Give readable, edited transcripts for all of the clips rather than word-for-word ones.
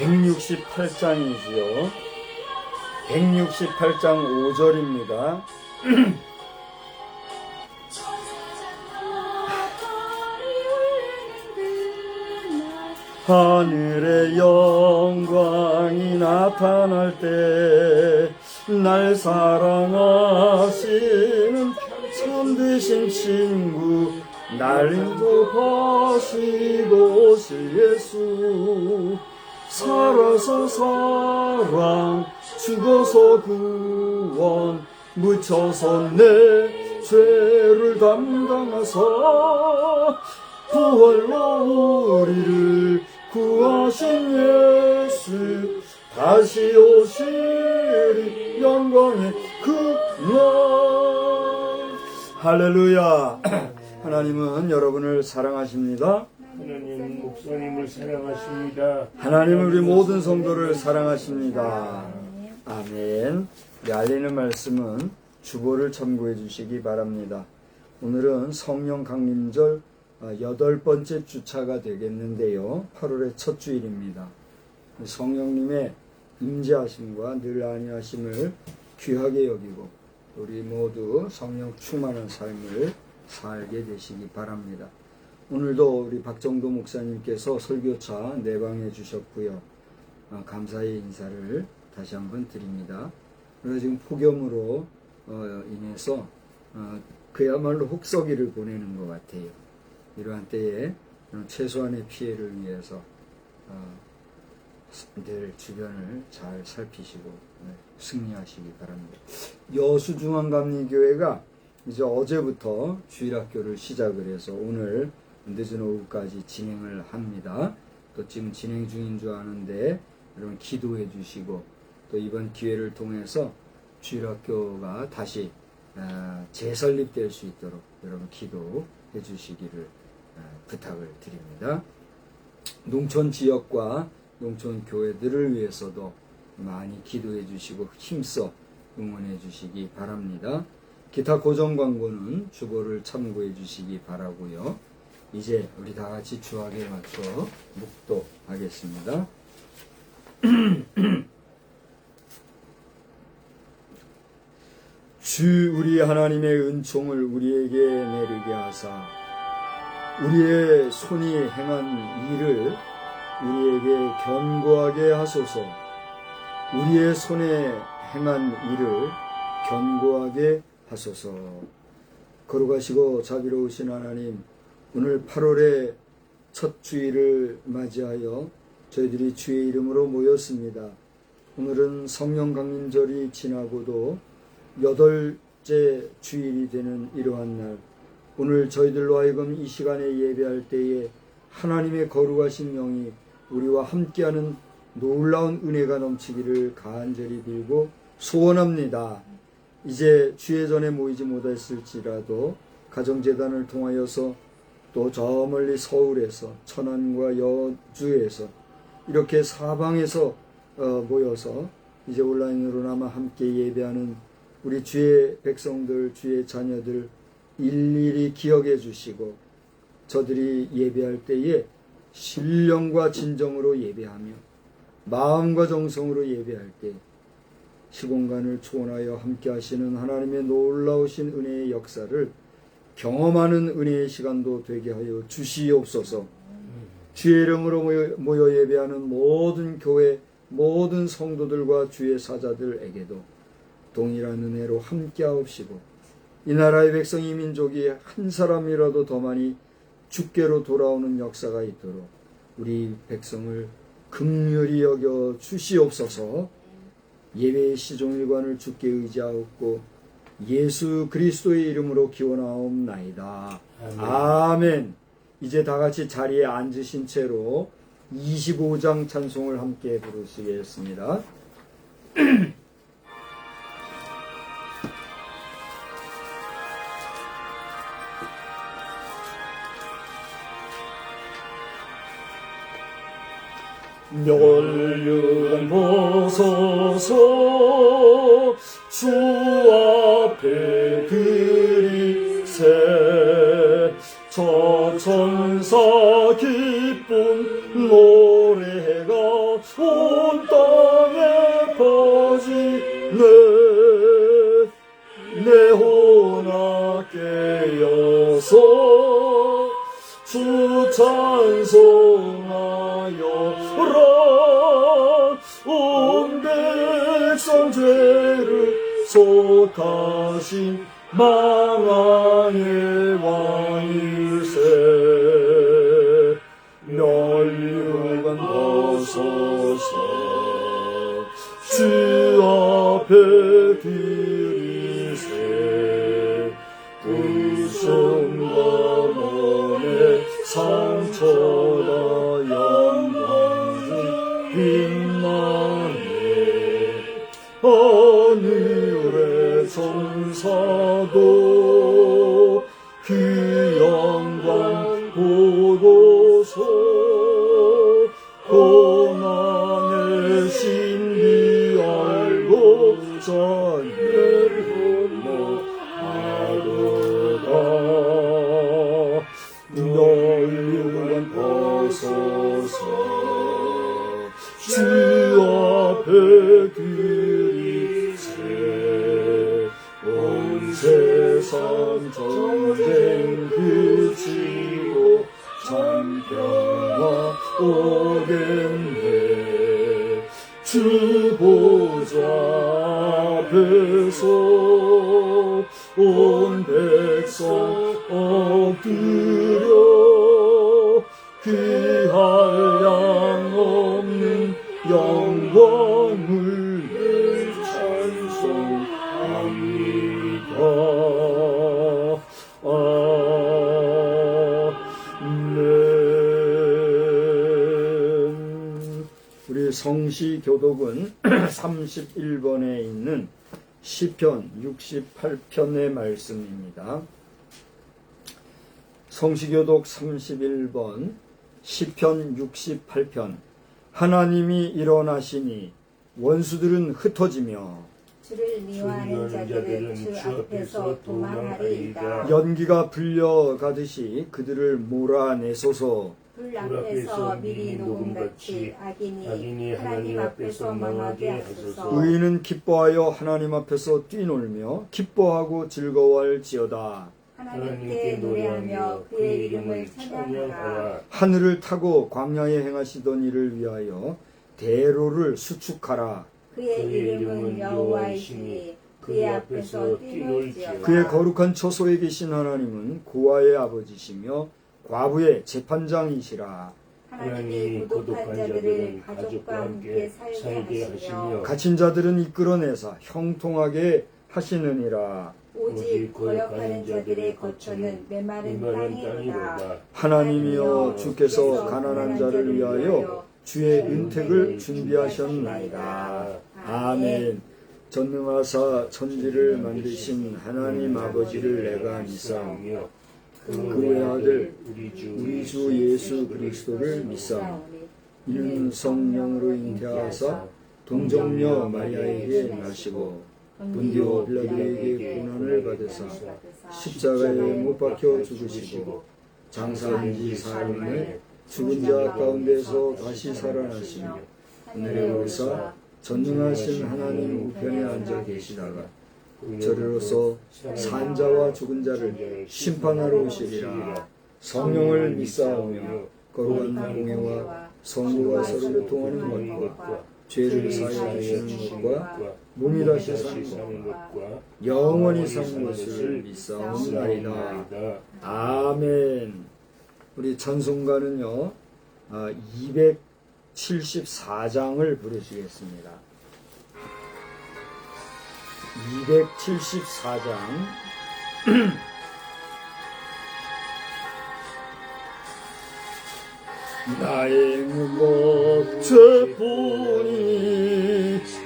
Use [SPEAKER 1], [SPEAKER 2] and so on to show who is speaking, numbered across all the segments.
[SPEAKER 1] (168장이지요) 168장 5절입니다. 하늘의 영광이 나타날 때 날 사랑하시는 참되신 친구 날 인도하시고 오실 예수 살아서 사랑 죽어서 구원 묻혀서 내 죄를 담당하사 부활로 우리를 구하신 예수 다시 오시리 영광의 그날. 할렐루야. 하나님은 여러분을 사랑하십니다.
[SPEAKER 2] 하나님 목사님을 사랑하십니다.
[SPEAKER 1] 하나님은 우리 모든 성도를 사랑하십니다. 아멘. 알리는 말씀은 주보를 참고해 주시기 바랍니다. 오늘은 성령 강림절 8번째 주차가 되겠는데요. 8월의 첫 주일입니다. 성령님의 임재하심과 늘 안위하심을 귀하게 여기고 우리 모두 성령 충만한 삶을 살게 되시기 바랍니다. 오늘도 우리 박정도 목사님께서 설교차 내방해 주셨고요. 감사의 인사를 다시 한번 드립니다. 그래서 지금 폭염으로 인해서 그야말로 혹서기를 보내는 것 같아요. 이러한 때에 최소한의 피해를 위해서 늘 주변을 잘 살피시고 승리하시기 바랍니다. 여수중앙감리교회가 이제 어제부터 주일학교를 시작을 해서 오늘 늦은 오후까지 진행을 합니다. 또 지금 진행 중인 줄 아는데 여러분 기도해 주시고 또 이번 기회를 통해서 주일학교가 다시 재설립될 수 있도록 여러분 기도해 주시기를 부탁을 드립니다. 농촌 지역과 농촌 교회들을 위해서도 많이 기도해 주시고 힘써 응원해 주시기 바랍니다. 기타 고정 광고는 주보를 참고해 주시기 바라고요. 이제 우리 다 같이 주악에 맞춰 묵도하겠습니다. 주 우리 하나님의 은총을 우리에게 내리게 하사 우리의 손이 행한 일을 우리에게 견고하게 하소서. 우리의 손에 행한 일을 견고하게 하소서. 거룩하시고 자비로우신 하나님, 오늘 8월의 첫 주일을 맞이하여 저희들이 주의 이름으로 모였습니다. 오늘은 성령 강림절이 지나고도 8째 주일이 되는 이러한 날, 오늘 저희들로 하여금 이 시간에 예배할 때에 하나님의 거룩하신 영이 우리와 함께하는 놀라운 은혜가 넘치기를 간절히 빌고 소원합니다. 이제 주의 전에 모이지 못했을지라도 가정재단을 통하여서 또 저 멀리 서울에서 천안과 여주에서 이렇게 사방에서 모여서 이제 온라인으로나마 함께 예배하는 우리 주의 백성들, 주의 자녀들 일일이 기억해 주시고 저들이 예배할 때에 신령과 진정으로 예배하며 마음과 정성으로 예배할 때 시공간을 초월하여 함께 하시는 하나님의 놀라우신 은혜의 역사를 경험하는 은혜의 시간도 되게 하여 주시옵소서. 주의 이름으로 모여 예배하는 모든 교회, 모든 성도들과 주의 사자들에게도 동일한 은혜로 함께 하옵시고 이 나라의 백성 이 민족이 한 사람이라도 더 많이 주께로 돌아오는 역사가 있도록 우리 백성을 긍휼히 여겨 주시옵소서. 예배의 시종일관을 주께 의지하옵고 예수 그리스도의 이름으로 기원하옵나이다. 아멘. 이제 다 같이 자리에 앉으신 채로 25장 찬송을 함께 부르시겠습니다. 멸류관 보소서 주 앞에 드리세 저 천사 기쁜 노래가 온 땅에 퍼지네 내 혼아 깨어서 주 찬송하여라 온 백성 죄를 속하신 망왕의 왕일세 멸류관 벗어서 주 앞에 드리세 의심과 몸의 상처나 영광 중 빛나네 하늘의 천사도 그 영광 보고서 고난의 신비 알고 전율 분노하도다 멸류관 벗어서 주 앞에 드리세 온 세상 전쟁 그치고 참평화 오겠네 주 보좌 앞에서 온 백성 엎드려 그 한량 없는 영광을 찬송합니다. 아멘. 우리 성시교독은 31번에 있는 시편 68편의 말씀입니다. 성시교독 31번 시편 68편 하나님이 일어나시니 원수들은 흩어지며
[SPEAKER 3] 주를 미워하는 자들은 주 앞에서 도망하리이다.
[SPEAKER 1] 연기가 불려가듯이 그들을 몰아내소서.
[SPEAKER 3] 불 앞에서 미리 녹음같이 악인이 하나님 앞에서 망하게 하소서.
[SPEAKER 1] 의인은 기뻐하여 하나님 앞에서 뛰놀며 기뻐하고 즐거워할지어다.
[SPEAKER 3] 하나님께 노래하며 그의 이름을 찬양하라.
[SPEAKER 1] 하늘을 타고 광야에 행하시던 일을 위하여 대로를 수축하라.
[SPEAKER 3] 그의 이름은 여호와이시니 그의 앞에서 뛰놀지어다.
[SPEAKER 1] 그의 거룩한 처소에 계신 하나님은 고아의 아버지시며 과부의 재판장이시라.
[SPEAKER 3] 하나님이 고독한 자들을 가족과 함께 살게 하시며
[SPEAKER 1] 갇힌 자들은 이끌어내사 형통하게 하시느니라.
[SPEAKER 3] 오직 거역하는 자들의 거처는 메마른 땅이로다.
[SPEAKER 1] 하나님이여 주께서 가난한 자를 위하여 주의 은택을 준비하셨나이다. 아멘. 전능하사 천지를 만드신 하나님 아버지를 내가 믿사오며 그의 아들 우리 주 예수 그리스도를 믿사오니 이는 성령으로 잉태하사 동정녀 마리아에게 나시고 본디오 빌라도에게 고난을 받으사 십자가에 못 박혀 죽으시고 장사한 지 사흘 만에 죽은 자 가운데서 다시 살아나시며 하늘에 오르사 전능하신 하나님 우편에 앉아 계시다가 저리로서 산자와 죽은 자를 심판하러 오시리라. 성령을 믿사오며 거룩한 공예와 성도가 서로 교통하는 것과 죄를 사하여 주시는 것과 몸이 다시 사는 것과 영원히 사는 것을 믿사옵나이다. 아멘. 우리 찬송가는요 274장을 부르시겠습니다. 274장 나의 무겁 죄뿐이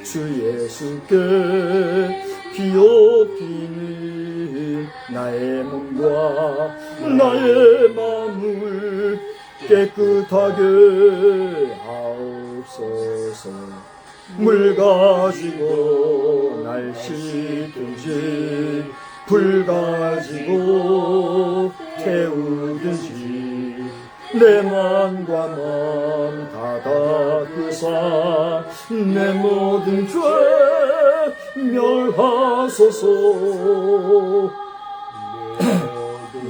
[SPEAKER 1] 주 예수께 비옵히니 나의 몸과 나의 마음을 깨끗하게 하옵소서. 물 가지고 날 씻든지 불 가지고 태우든지 내 맘과 마음 다 닦으사 내 모든 죄 멸하소서.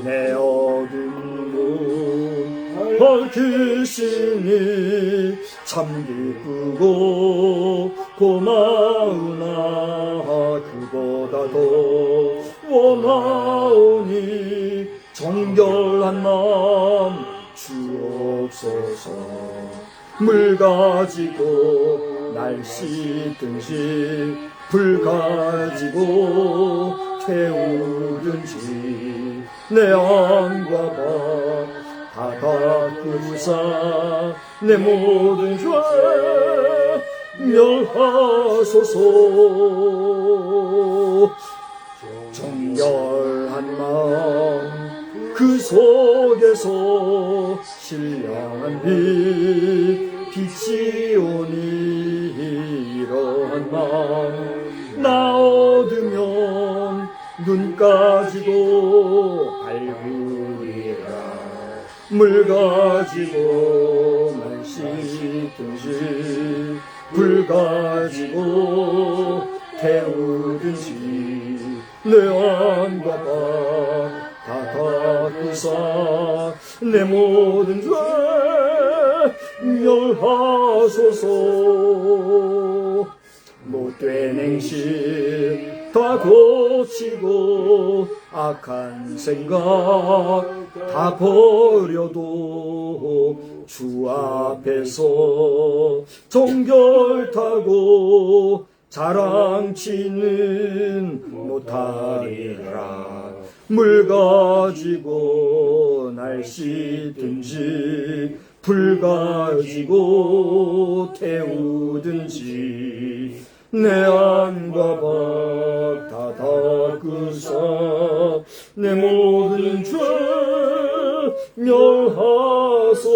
[SPEAKER 1] 내 어둠을 밝히시니 참 기쁘고 고마우나 그보다 더 원하오니 정결한 마음 주옵소서. 물 가지고 날 씻든지 불 가지고 태우든지 내 안과 밥 다 닦으사 내 모든 죄 멸하소서. 정결한 마음 그 속에서 신령한 빛이 오니 이러한 마음 나 얻으면 눈 가지고 발구리라. 물 가지고 날 씻든지 불 가지고 태우든지 내 안과 밥 다 닦으사 내 모든 죄 멸하소서. 못된 행실 다 고치고 악한 생각 다 버려도 주 앞에서 정결타고 자랑치는 못하리라. 물 가지고 날 씻든지 불 가지고 태우든지 내 안과 밥 다 닦으사 내 모든 죄 멸하소서.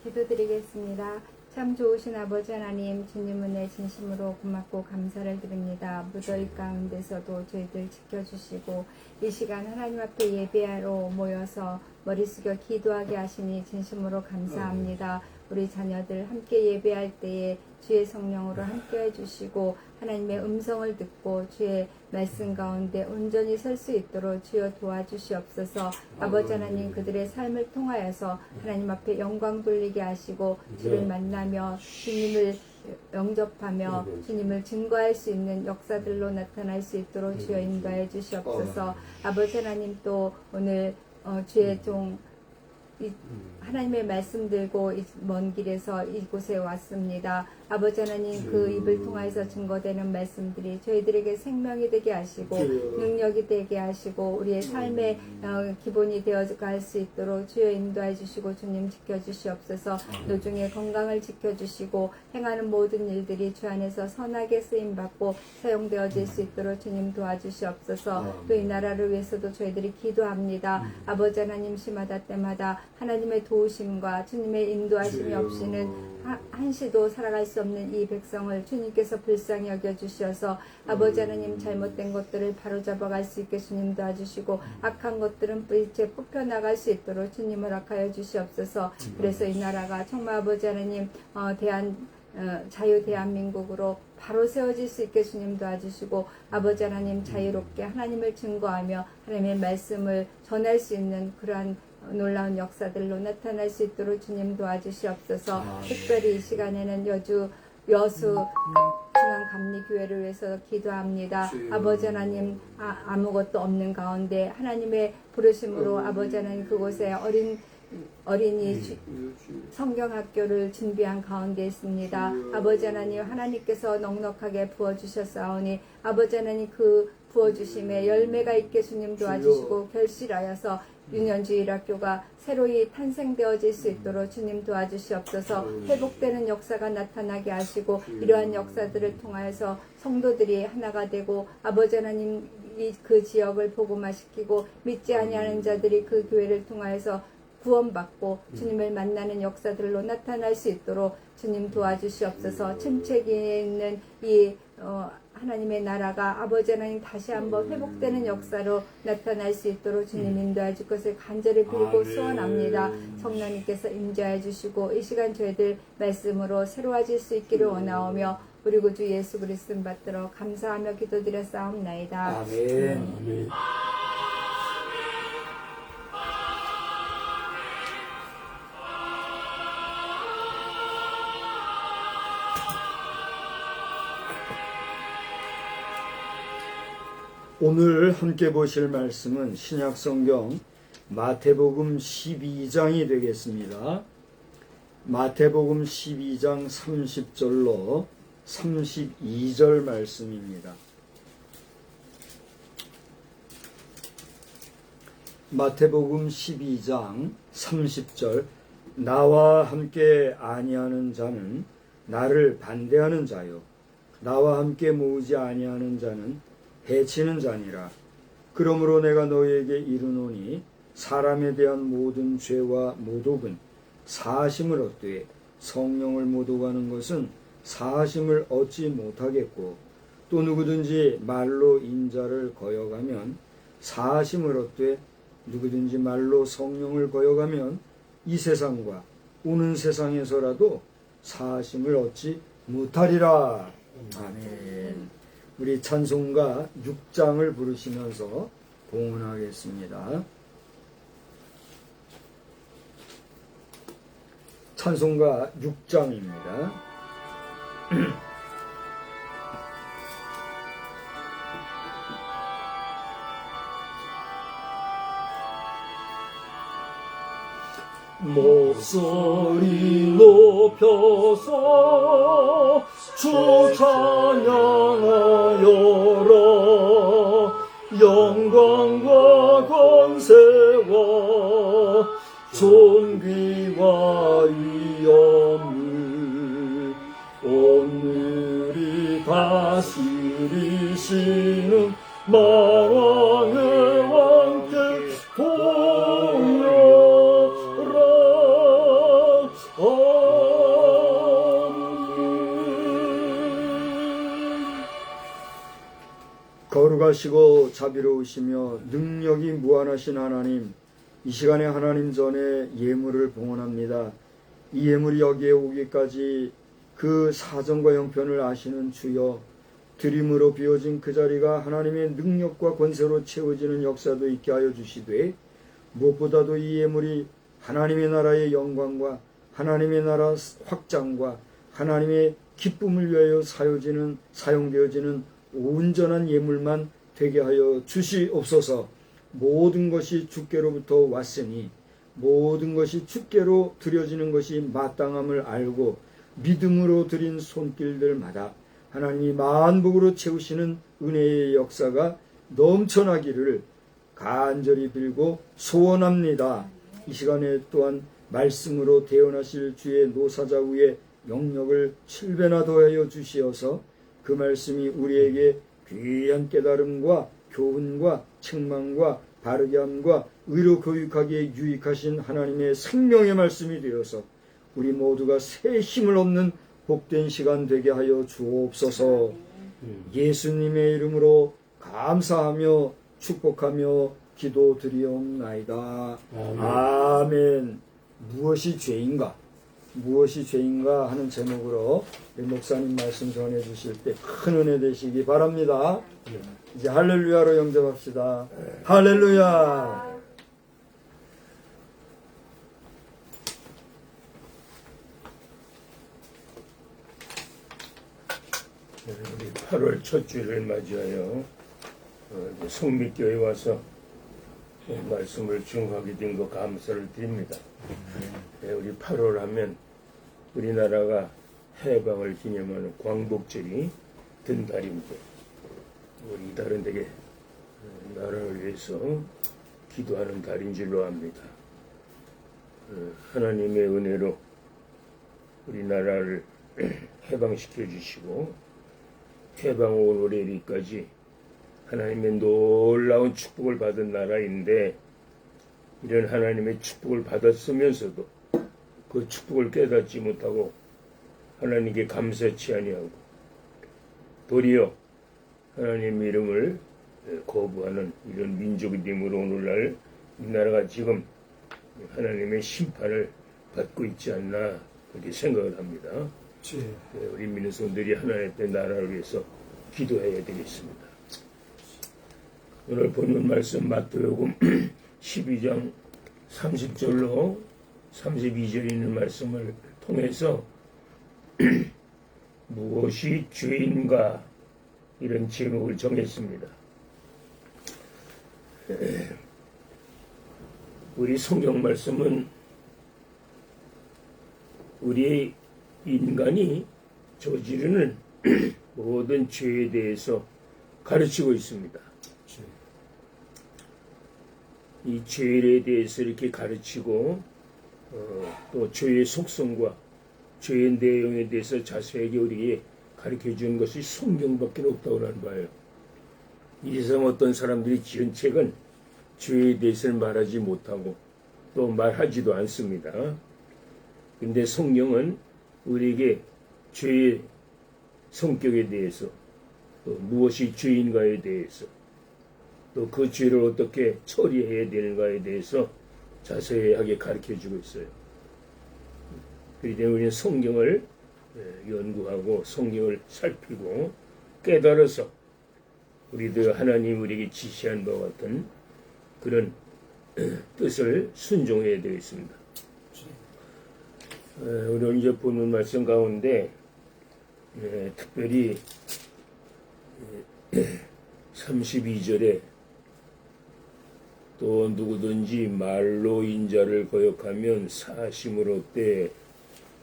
[SPEAKER 3] 기도드리겠습니다. 참 좋으신 아버지 하나님, 주님 은혜 진심으로 고맙고 감사를 드립니다. 무더위 가운데서도 저희들 지켜주시고 이 시간 하나님 앞에 예배하러 모여서 머리 숙여 기도하게 하시니 진심으로 감사합니다. 우리 자녀들 함께 예배할 때에 주의 성령으로 함께 해주시고 하나님의 음성을 듣고 주의 말씀 가운데 온전히 설 수 있도록 주여 도와주시옵소서. 아버지 하나님, 그들의 삶을 통하여서 하나님 앞에 영광 돌리게 하시고 주를 만나며 주님을 영접하며 주님을 증거할 수 있는 역사들로 나타날 수 있도록 주여 인도하여 주시옵소서. 아버지 하나님, 또 오늘 주의 종 하나님의 말씀 들고 먼 길에서 이곳에 왔습니다. 아버지 하나님, 그 입을 통하여서 증거되는 말씀들이 저희들에게 생명이 되게 하시고 능력이 되게 하시고 우리의 삶의 기본이 되어갈 수 있도록 주여 인도해 주시고 주님 지켜주시옵소서. 노중의 건강을 지켜주시고 행하는 모든 일들이 주 안에서 선하게 쓰임받고 사용되어질 수 있도록 주님 도와주시옵소서. 또 이 나라를 위해서도 저희들이 기도합니다. 아버지 하나님, 시마다 때마다 하나님의 도우심과 주님의 인도하심이 없이는 한시도 살아갈 수 없는 이 백성을 주님께서 불쌍히 여겨주셔서 아버지 하나님, 잘못된 것들을 바로잡아갈 수 있게 주님 도와주시고 악한 것들은 이제 뽑혀나갈 수 있도록 주님 허락하여 주시옵소서. 그래서 이 나라가 정말 아버지 하나님 자유 대한민국으로 바로 세워질 수 있게 주님 도와주시고 아버지 하나님, 자유롭게 하나님을 증거하며 하나님의 말씀을 전할 수 있는 그러한 놀라운 역사들로 나타날 수 있도록 주님 도와주시옵소서. 특별히 이 시간에는 여수 중앙감리교회를 위해서 기도합니다. 아버지 하나님, 아무것도 없는 가운데 하나님의 부르심으로 아버지 하나님 그곳에 어린이 성경학교를 준비한 가운데 있습니다. 아버지 하나님, 하나님께서 넉넉하게 부어주셨사오니 아버지 하나님, 그 부어주심에 열매가 있게 주님 도와주시고 결실하여서 유년주일학교가 새로이 탄생되어질 수 있도록 주님 도와주시옵소서. 회복되는 역사가 나타나게 하시고 이러한 역사들을 통하여서 성도들이 하나가 되고 아버지 하나님, 그 지역을 복음화시키고 믿지 아니하는 자들이 그 교회를 통하여서 구원받고 주님을 만나는 역사들로 나타날 수 있도록 주님 도와주시옵소서. 침체기에 있는 이 하나님의 나라가 아버지 하나님 다시 한번 회복되는 역사로 나타날 수 있도록 주님 인도해 줄 것을 간절히 빌고 소원합니다. 성령님께서 임재해 주시고 이 시간 저희들 말씀으로 새로워질 수 있기를 원하오며 우리 구주 예수 그리스도 받들어 감사하며 기도드렸사옵나이다.
[SPEAKER 1] 아멘. 오늘 함께 보실 말씀은 신약성경 마태복음 12장이 되겠습니다. 마태복음 12장 30절로 32절 말씀입니다. 마태복음 12장 30절 나와 함께 아니하는 자는 나를 반대하는 자요 나와 함께 모으지 아니하는 자는 해치는 자니라. 그러므로 내가 너희에게 이르노니 사람에 대한 모든 죄와 모독은 사하심을 얻되 성령을 모독하는 것은 사하심을 얻지 못하겠고 또 누구든지 말로 인자를 거역하면 사하심을 얻되 누구든지 말로 성령을 거역하면 이 세상과 오는 세상에서라도 사하심을 얻지 못하리라. 아멘. 우리 찬송가 6장을 부르시면서 봉헌하겠습니다. 찬송가 6장입니다. 목소리 높여서 주 찬양하여라. 영광과 권세와 존귀와 위엄을 오늘이 다스리시는 만왕의 왕께 보여라. 거룩하시고 자비로우시며 능력이 무한하신 하나님, 이 시간에 하나님 전에 예물을 봉헌합니다. 이 예물이 여기에 오기까지 그 사정과 형편을 아시는 주여, 드림으로 비워진 그 자리가 하나님의 능력과 권세로 채워지는 역사도 있게 하여 주시되, 무엇보다도 이 예물이 하나님의 나라의 영광과 하나님의 나라 확장과 하나님의 기쁨을 위하여 사용되어지는 온전한 예물만 되게 하여 주시옵소서. 모든 것이 주께로부터 왔으니 모든 것이 주께로 드려지는 것이 마땅함을 알고 믿음으로 드린 손길들마다 하나님이 만복으로 채우시는 은혜의 역사가 넘쳐나기를 간절히 빌고 소원합니다. 이 시간에 또한 말씀으로 대언하실 주의 노사자 위에 영역을 7배나 더하여 주시어서 그 말씀이 우리에게 귀한 깨달음과 교훈과 책망과 바르게 함과 의로 교육하기에 유익하신 하나님의 생명의 말씀이 되어서 우리 모두가 새 힘을 얻는 복된 시간 되게 하여 주옵소서. 예수님의 이름으로 감사하며 축복하며 기도드리옵나이다. 아멘. 무엇이 죄인가? 무엇이 죄인가 하는 제목으로 목사님 말씀 전해 주실 때 큰 은혜 되시기 바랍니다. 이제 할렐루야로 영접합시다. 할렐루야.
[SPEAKER 2] 우리 8월 첫 주를 맞이하여 성미교회 와서 말씀을 증거하게 된 거 감사를 드립니다. 우리 8월 하면 우리나라가 해방을 기념하는 광복절이 든 달인데 우리 달은 되게 나라를 위해서 기도하는 달인 줄로 압니다. 하나님의 은혜로 우리나라를 해방시켜 주시고 해방 5월에 이르기까지 하나님의 놀라운 축복을 받은 나라인데 이런 하나님의 축복을 받았으면서도 그 축복을 깨닫지 못하고 하나님께 감사치 아니하고 도리어 하나님의 이름을 거부하는 이런 민족이 됨으로 오늘날 이 나라가 지금 하나님의 심판을 받고 있지 않나 그렇게 생각을 합니다. 우리 민의손들이 하나님의 나라를 위해서 기도해야 되겠습니다. 오늘 본문 말씀 마태복음 12장 30절로 32절 있는 말씀을 통해서 무엇이 죄인가 이런 제목을 정했습니다. 우리 성경 말씀은 우리 인간이 저지르는 모든 죄에 대해서 가르치고 있습니다. 이 죄에 대해서 이렇게 가르치고 또 죄의 속성과 죄의 내용에 대해서 자세하게 우리에게 가르쳐 주는 것이 성경밖에 없다고 하는 바예요. 이 세상 어떤 사람들이 지은 책은 죄에 대해서는 말하지 못하고 또 말하지도 않습니다. 근데 성경은 우리에게 죄의 성격에 대해서 또 무엇이 죄인가에 대해서 또 그 죄를 어떻게 처리해야 되는가에 대해서 자세하게 가르쳐주고 있어요. 그렇기 때문에 우리는 성경을 연구하고 성경을 살피고 깨달아서 우리도 하나님 우리에게 지시한 바와 같은 그런 뜻을 순종해야 되겠습니다. 오늘 이제 보는 말씀 가운데 특별히 32절에 또 누구든지 말로 인자를 거역하면 사심을 얻되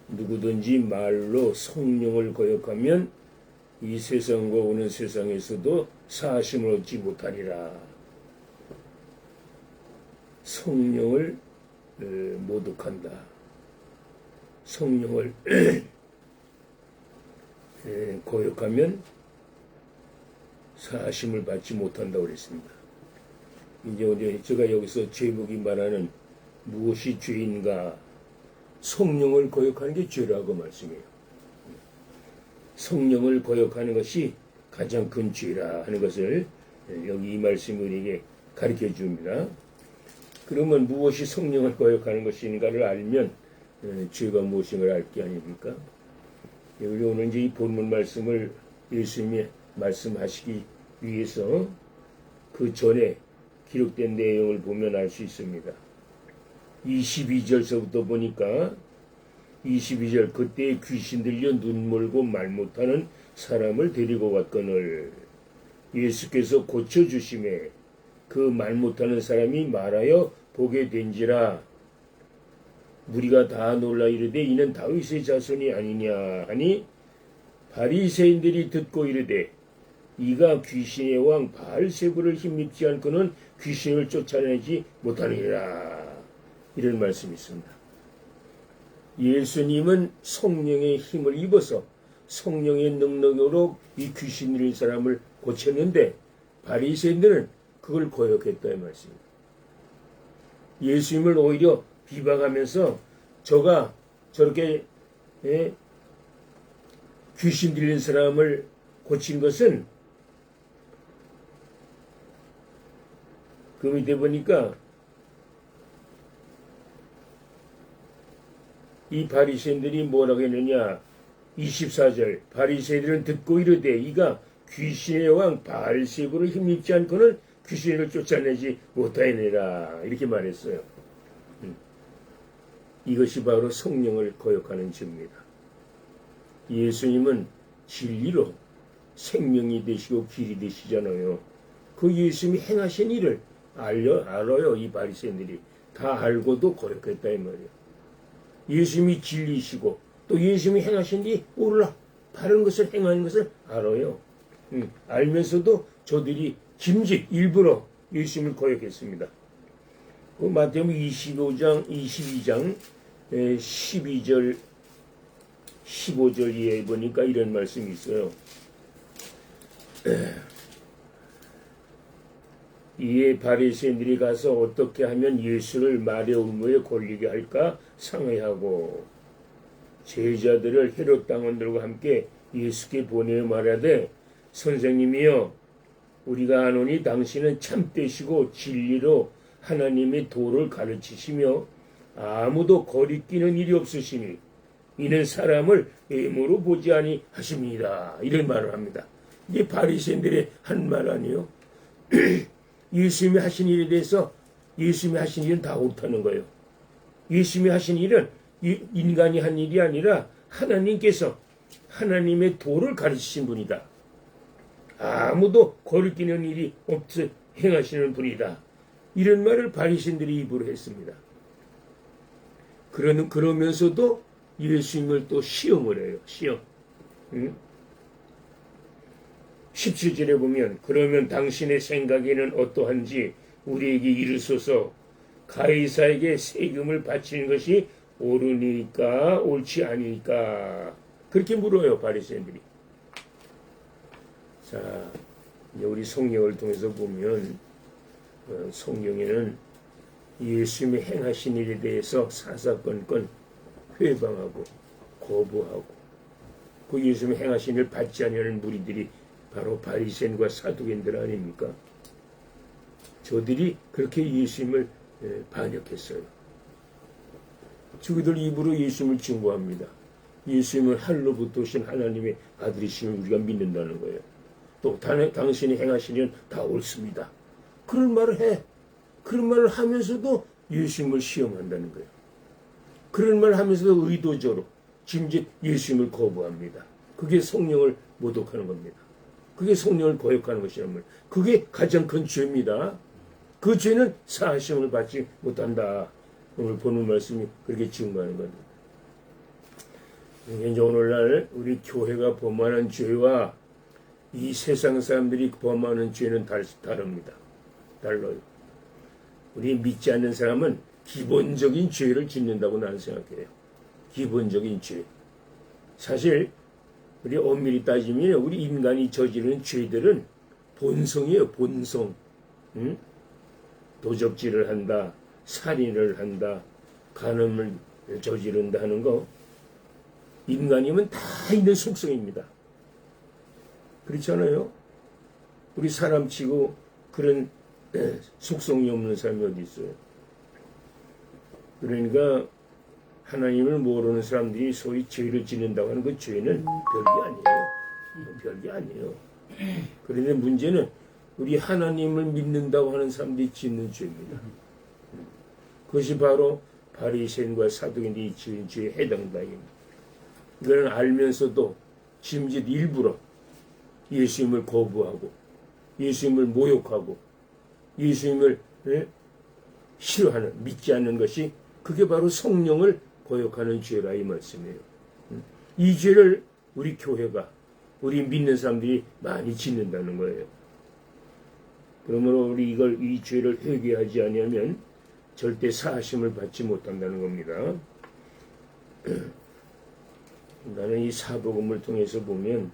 [SPEAKER 2] 누구든지 말로 성령을 거역하면 이 세상과 오는 세상에서도 사심을 얻지 못하리라. 성령을 모독한다. 성령을 거역하면 사심을 받지 못한다고 그랬습니다. 이제 제가 여기서 제목이 말하는 무엇이 죄인가? 성령을 거역하는 게 죄라고 말씀해요. 성령을 거역하는 것이 가장 큰 죄라 하는 것을 여기 이 말씀이 우리에게 가르쳐 줍니다. 그러면 무엇이 성령을 거역하는 것인가를 알면 죄가 무엇인가를 알 게 아닙니까? 우리 오늘 이제 이 본문 말씀을 예수님이 말씀하시기 위해서 그 전에 기록된 내용을 보면 알 수 있습니다. 22절서부터 보니까 22절 그때 귀신 들려 눈 멀고 말 못하는 사람을 데리고 왔거늘 예수께서 고쳐주심에 그 말 못하는 사람이 말하여 보게 된지라 무리가 다 놀라 이르되 이는 다윗의 자손이 아니냐 하니 바리새인들이 듣고 이르되 이가 귀신의 왕 바알세불을 힘입지 않고는 귀신을 쫓아내지 못하느니라. 이런 말씀이 있습니다. 예수님은 성령의 힘을 입어서 성령의 능력으로 이 귀신 들린 사람을 고쳤는데 바리새인들은 그걸 거역했다 이 말씀입니다. 예수님을 오히려 비방하면서 저가 저렇게 귀신 들린 사람을 고친 것은 그 밑에 보니까 이 바리새인들이 뭐라고 했느냐 24절 바리새인들은 듣고 이르되 이가 귀신의 왕 바알세불을 힘입지 않고는 귀신을 쫓아내지 못하느니라 이렇게 말했어요. 이것이 바로 성령을 거역하는 죄입니다. 예수님은 진리로 생명이 되시고 길이 되시잖아요. 그 예수님이 행하신 일을 알아요. 이 바리새인들이 다 알고도 거역했다 이 말이에요. 예수님이 진리시고 또 예수님이 행하신 일이 몰라 바른 것을 행하는 것을 알아요. 알면서도 저들이 짐짓 일부러 예수님을 거역했습니다. 마태복음 22장 12절 15절에 보니까 이런 말씀이 있어요. 이에 바리새인들이 가서 어떻게 하면 예수를 말의 올무에 걸리게 할까 상의하고 제자들을 헤롯 당원들과 함께 예수께 보내어 말하되 선생님이여 우리가 아노니 당신은 참되시고 진리로 하나님의 도를 가르치시며 아무도 거리끼는 일이 없으시니 이는 사람을 애모로 보지 아니하십니다. 이런 말을 합니다. 이게 바리새인들의 한 말 아니에요. 예수님이 하신 일에 대해서 예수님이 하신 일은 다 옳다는 거예요. 예수님이 하신 일은 인간이 한 일이 아니라 하나님께서 하나님의 도를 가르치신 분이다. 아무도 거리끼는 일이 없어 행하시는 분이다. 이런 말을 바리새인들이 입으로 했습니다. 그러면서도 예수님을 또 시험을 해요. 시험. 17절에 보면 그러면 당신의 생각에는 어떠한지 우리에게 이르소서 가이사에게 세금을 바치는 것이 옳으니까 옳지 아니니까 그렇게 물어요. 바리새인들이. 자, 이제 우리 성경을 통해서 보면 성경에는 예수님이 행하신 일에 대해서 사사건건 회방하고 거부하고 그 예수님이 행하신 일을 받지 않으려는 무리들이 바로 바리새인과 사두개인들 아닙니까? 저들이 그렇게 예수님을 반역했어요. 저희들 입으로 예수님을 증거합니다. 예수님을 하늘로부터 오신 하나님의 아들이심을 우리가 믿는다는 거예요. 또 당신이 행하신 일은 다 옳습니다. 그런 말을 해. 그런 말을 하면서도 예수님을 시험한다는 거예요. 그런 말을 하면서도 의도적으로 짐짓 예수님을 거부합니다. 그게 성령을 모독하는 겁니다. 그게 성령을 거역하는 것이란 말이에요. 그게 가장 큰 죄입니다. 그 죄는 사하심을 받지 못한다. 오늘 보는 말씀이 그렇게 증거하는 겁니다. 이제 오늘날 우리 교회가 범하는 죄와 이 세상 사람들이 범하는 죄는 다릅니다. 달라요. 우리 믿지 않는 사람은 기본적인 죄를 짓는다고 나는 생각해요. 기본적인 죄. 사실 우리 엄밀히 따지면 우리 인간이 저지르는 죄들은 본성이에요. 본성. 도적질을 한다. 살인을 한다. 간음을 저지른다 하는 거. 인간이면 다 있는 속성입니다. 그렇지 않아요? 우리 사람치고 그런 속성이 없는 사람이 어디 있어요? 그러니까 하나님을 모르는 사람들이 소위 죄를 짓는다고 하는 그 죄는 별게 아니에요. 별게 아니에요. 그런데 문제는 우리 하나님을 믿는다고 하는 사람들이 짓는 죄입니다. 그것이 바로 바리새인과 사두개인들이 지은 죄에 해당된다. 이거는 알면서도 심지어 일부러 예수님을 거부하고 예수님을 모욕하고 예수님을 싫어하는, 믿지 않는 것이 그게 바로 성령을 거역하는 죄라 이 말씀이에요. 이 죄를 우리 교회가, 우리 믿는 사람들이 많이 짓는다는 거예요. 그러므로 우리 이 죄를 회개하지 아니하면 절대 사하심을 받지 못한다는 겁니다. 나는 이 사복음을 통해서 보면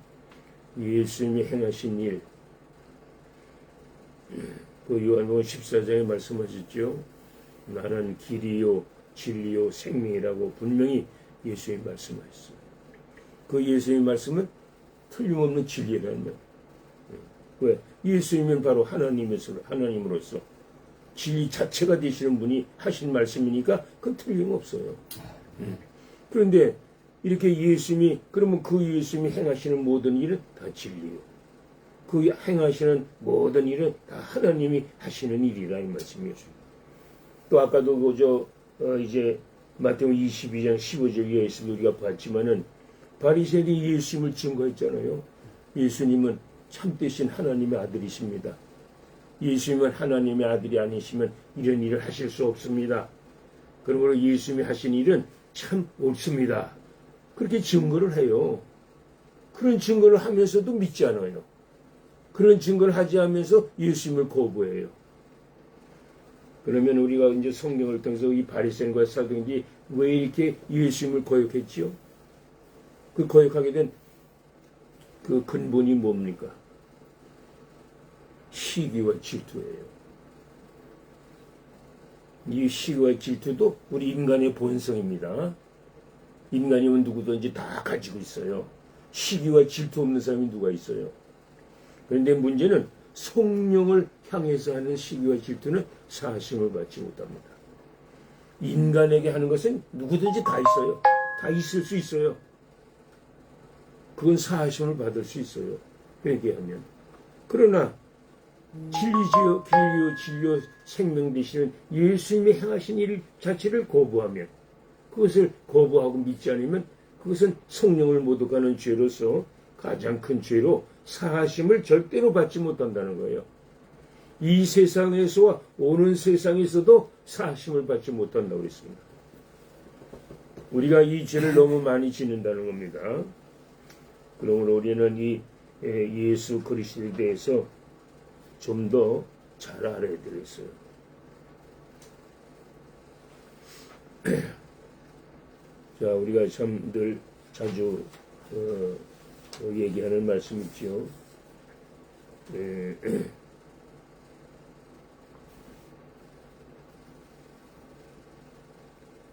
[SPEAKER 2] 예수님이 행하신 일, 그 요한복음 14장에 말씀하셨죠. 나는 길이요 진리요 생명이라고 분명히 예수님이 말씀하셨어요. 그 예수님의 말씀은 틀림없는 진리라는 거예요. 왜? 예수님은 바로 하나님으로서 진리 자체가 되시는 분이 하신 말씀이니까 그건 틀림없어요. 그런데 이렇게 예수님이, 그러면 그 예수님이 행하시는 모든 일은 다 진리요. 그 행하시는 모든 일은 다 하나님이 하시는 일이라 이 말씀이에요. 또 아까도 이제 마태복음 22장 15절 이하에서 우리가 봤지만은 바리새인이 예수님을 증거했잖아요. 예수님은 참되신 하나님의 아들이십니다. 예수님은 하나님의 아들이 아니시면 이런 일을 하실 수 없습니다. 그러므로 예수님이 하신 일은 참 옳습니다. 그렇게 증거를 해요. 그런 증거를 하면서도 믿지 않아요. 그런 증거를 하지 않으면서 예수님을 거부해요. 그러면 우리가 이제 성경을 통해서 이 바리새인과 사두개인이 왜 이렇게 예수님을 거역했지요? 그 거역하게 된 그 근본이 뭡니까? 시기와 질투예요. 이 시기와 질투도 우리 인간의 본성입니다. 인간이면 누구든지 다 가지고 있어요. 시기와 질투 없는 사람이 누가 있어요? 그런데 문제는 성령을 향해서 하는 시기와 질투는 사하심을 받지 못합니다. 인간에게 하는 것은 누구든지 다 있어요. 다 있을 수 있어요. 그건 사하심을 받을 수 있어요. 회개하면. 그러나 진리지요, 길이요, 진리요, 생명 되시는 예수님이 행하신 일 자체를 거부하면, 그것을 거부하고 믿지 않으면 그것은 성령을 모독하는 죄로서 가장 큰 죄로 사하심을 절대로 받지 못한다는 거예요. 이 세상에서와 오는 세상에서도 사하심을 받지 못한다고 그랬습니다. 우리가 이 죄를 너무 많이 짓는다는 겁니다. 그러므로 우리는 이 예수 그리스도에 대해서 좀 더 잘 알아야 되겠어요. 자, 우리가 참 늘 자주 얘기하는 말씀 있죠.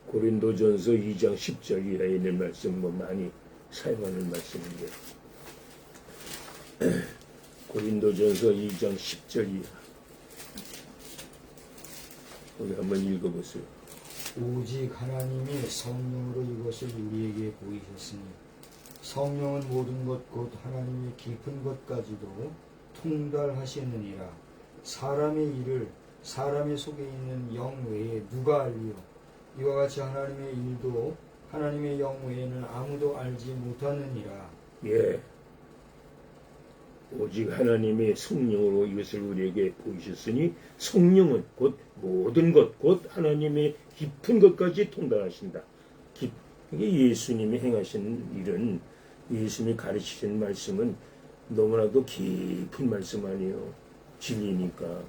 [SPEAKER 2] 고린도전서 2장 10절 이하에 있는 말씀 많이 사용하는 말씀인데 고린도전서 2장 10절 이하 우리 한번 읽어보세요.
[SPEAKER 1] 오직 하나님이 성령으로 이것을 우리에게 보이셨으니 성령은 모든 것 곧 하나님의 깊은 것까지도 통달하시느니라. 사람의 일을 사람의 속에 있는 영 외에 누가 알리요? 이와 같이 하나님의 일도 하나님의 영 외에는 아무도 알지 못하느니라.
[SPEAKER 2] 예. 오직 하나님의 성령으로 이것을 우리에게 보이셨으니 성령은 곧 모든 것, 곧 하나님의 깊은 것까지 통달하신다. 이게 예수님이 행하시는 일은, 예수님이 가르치시는 말씀은 너무나도 깊은 말씀 아니에요. 진리니까.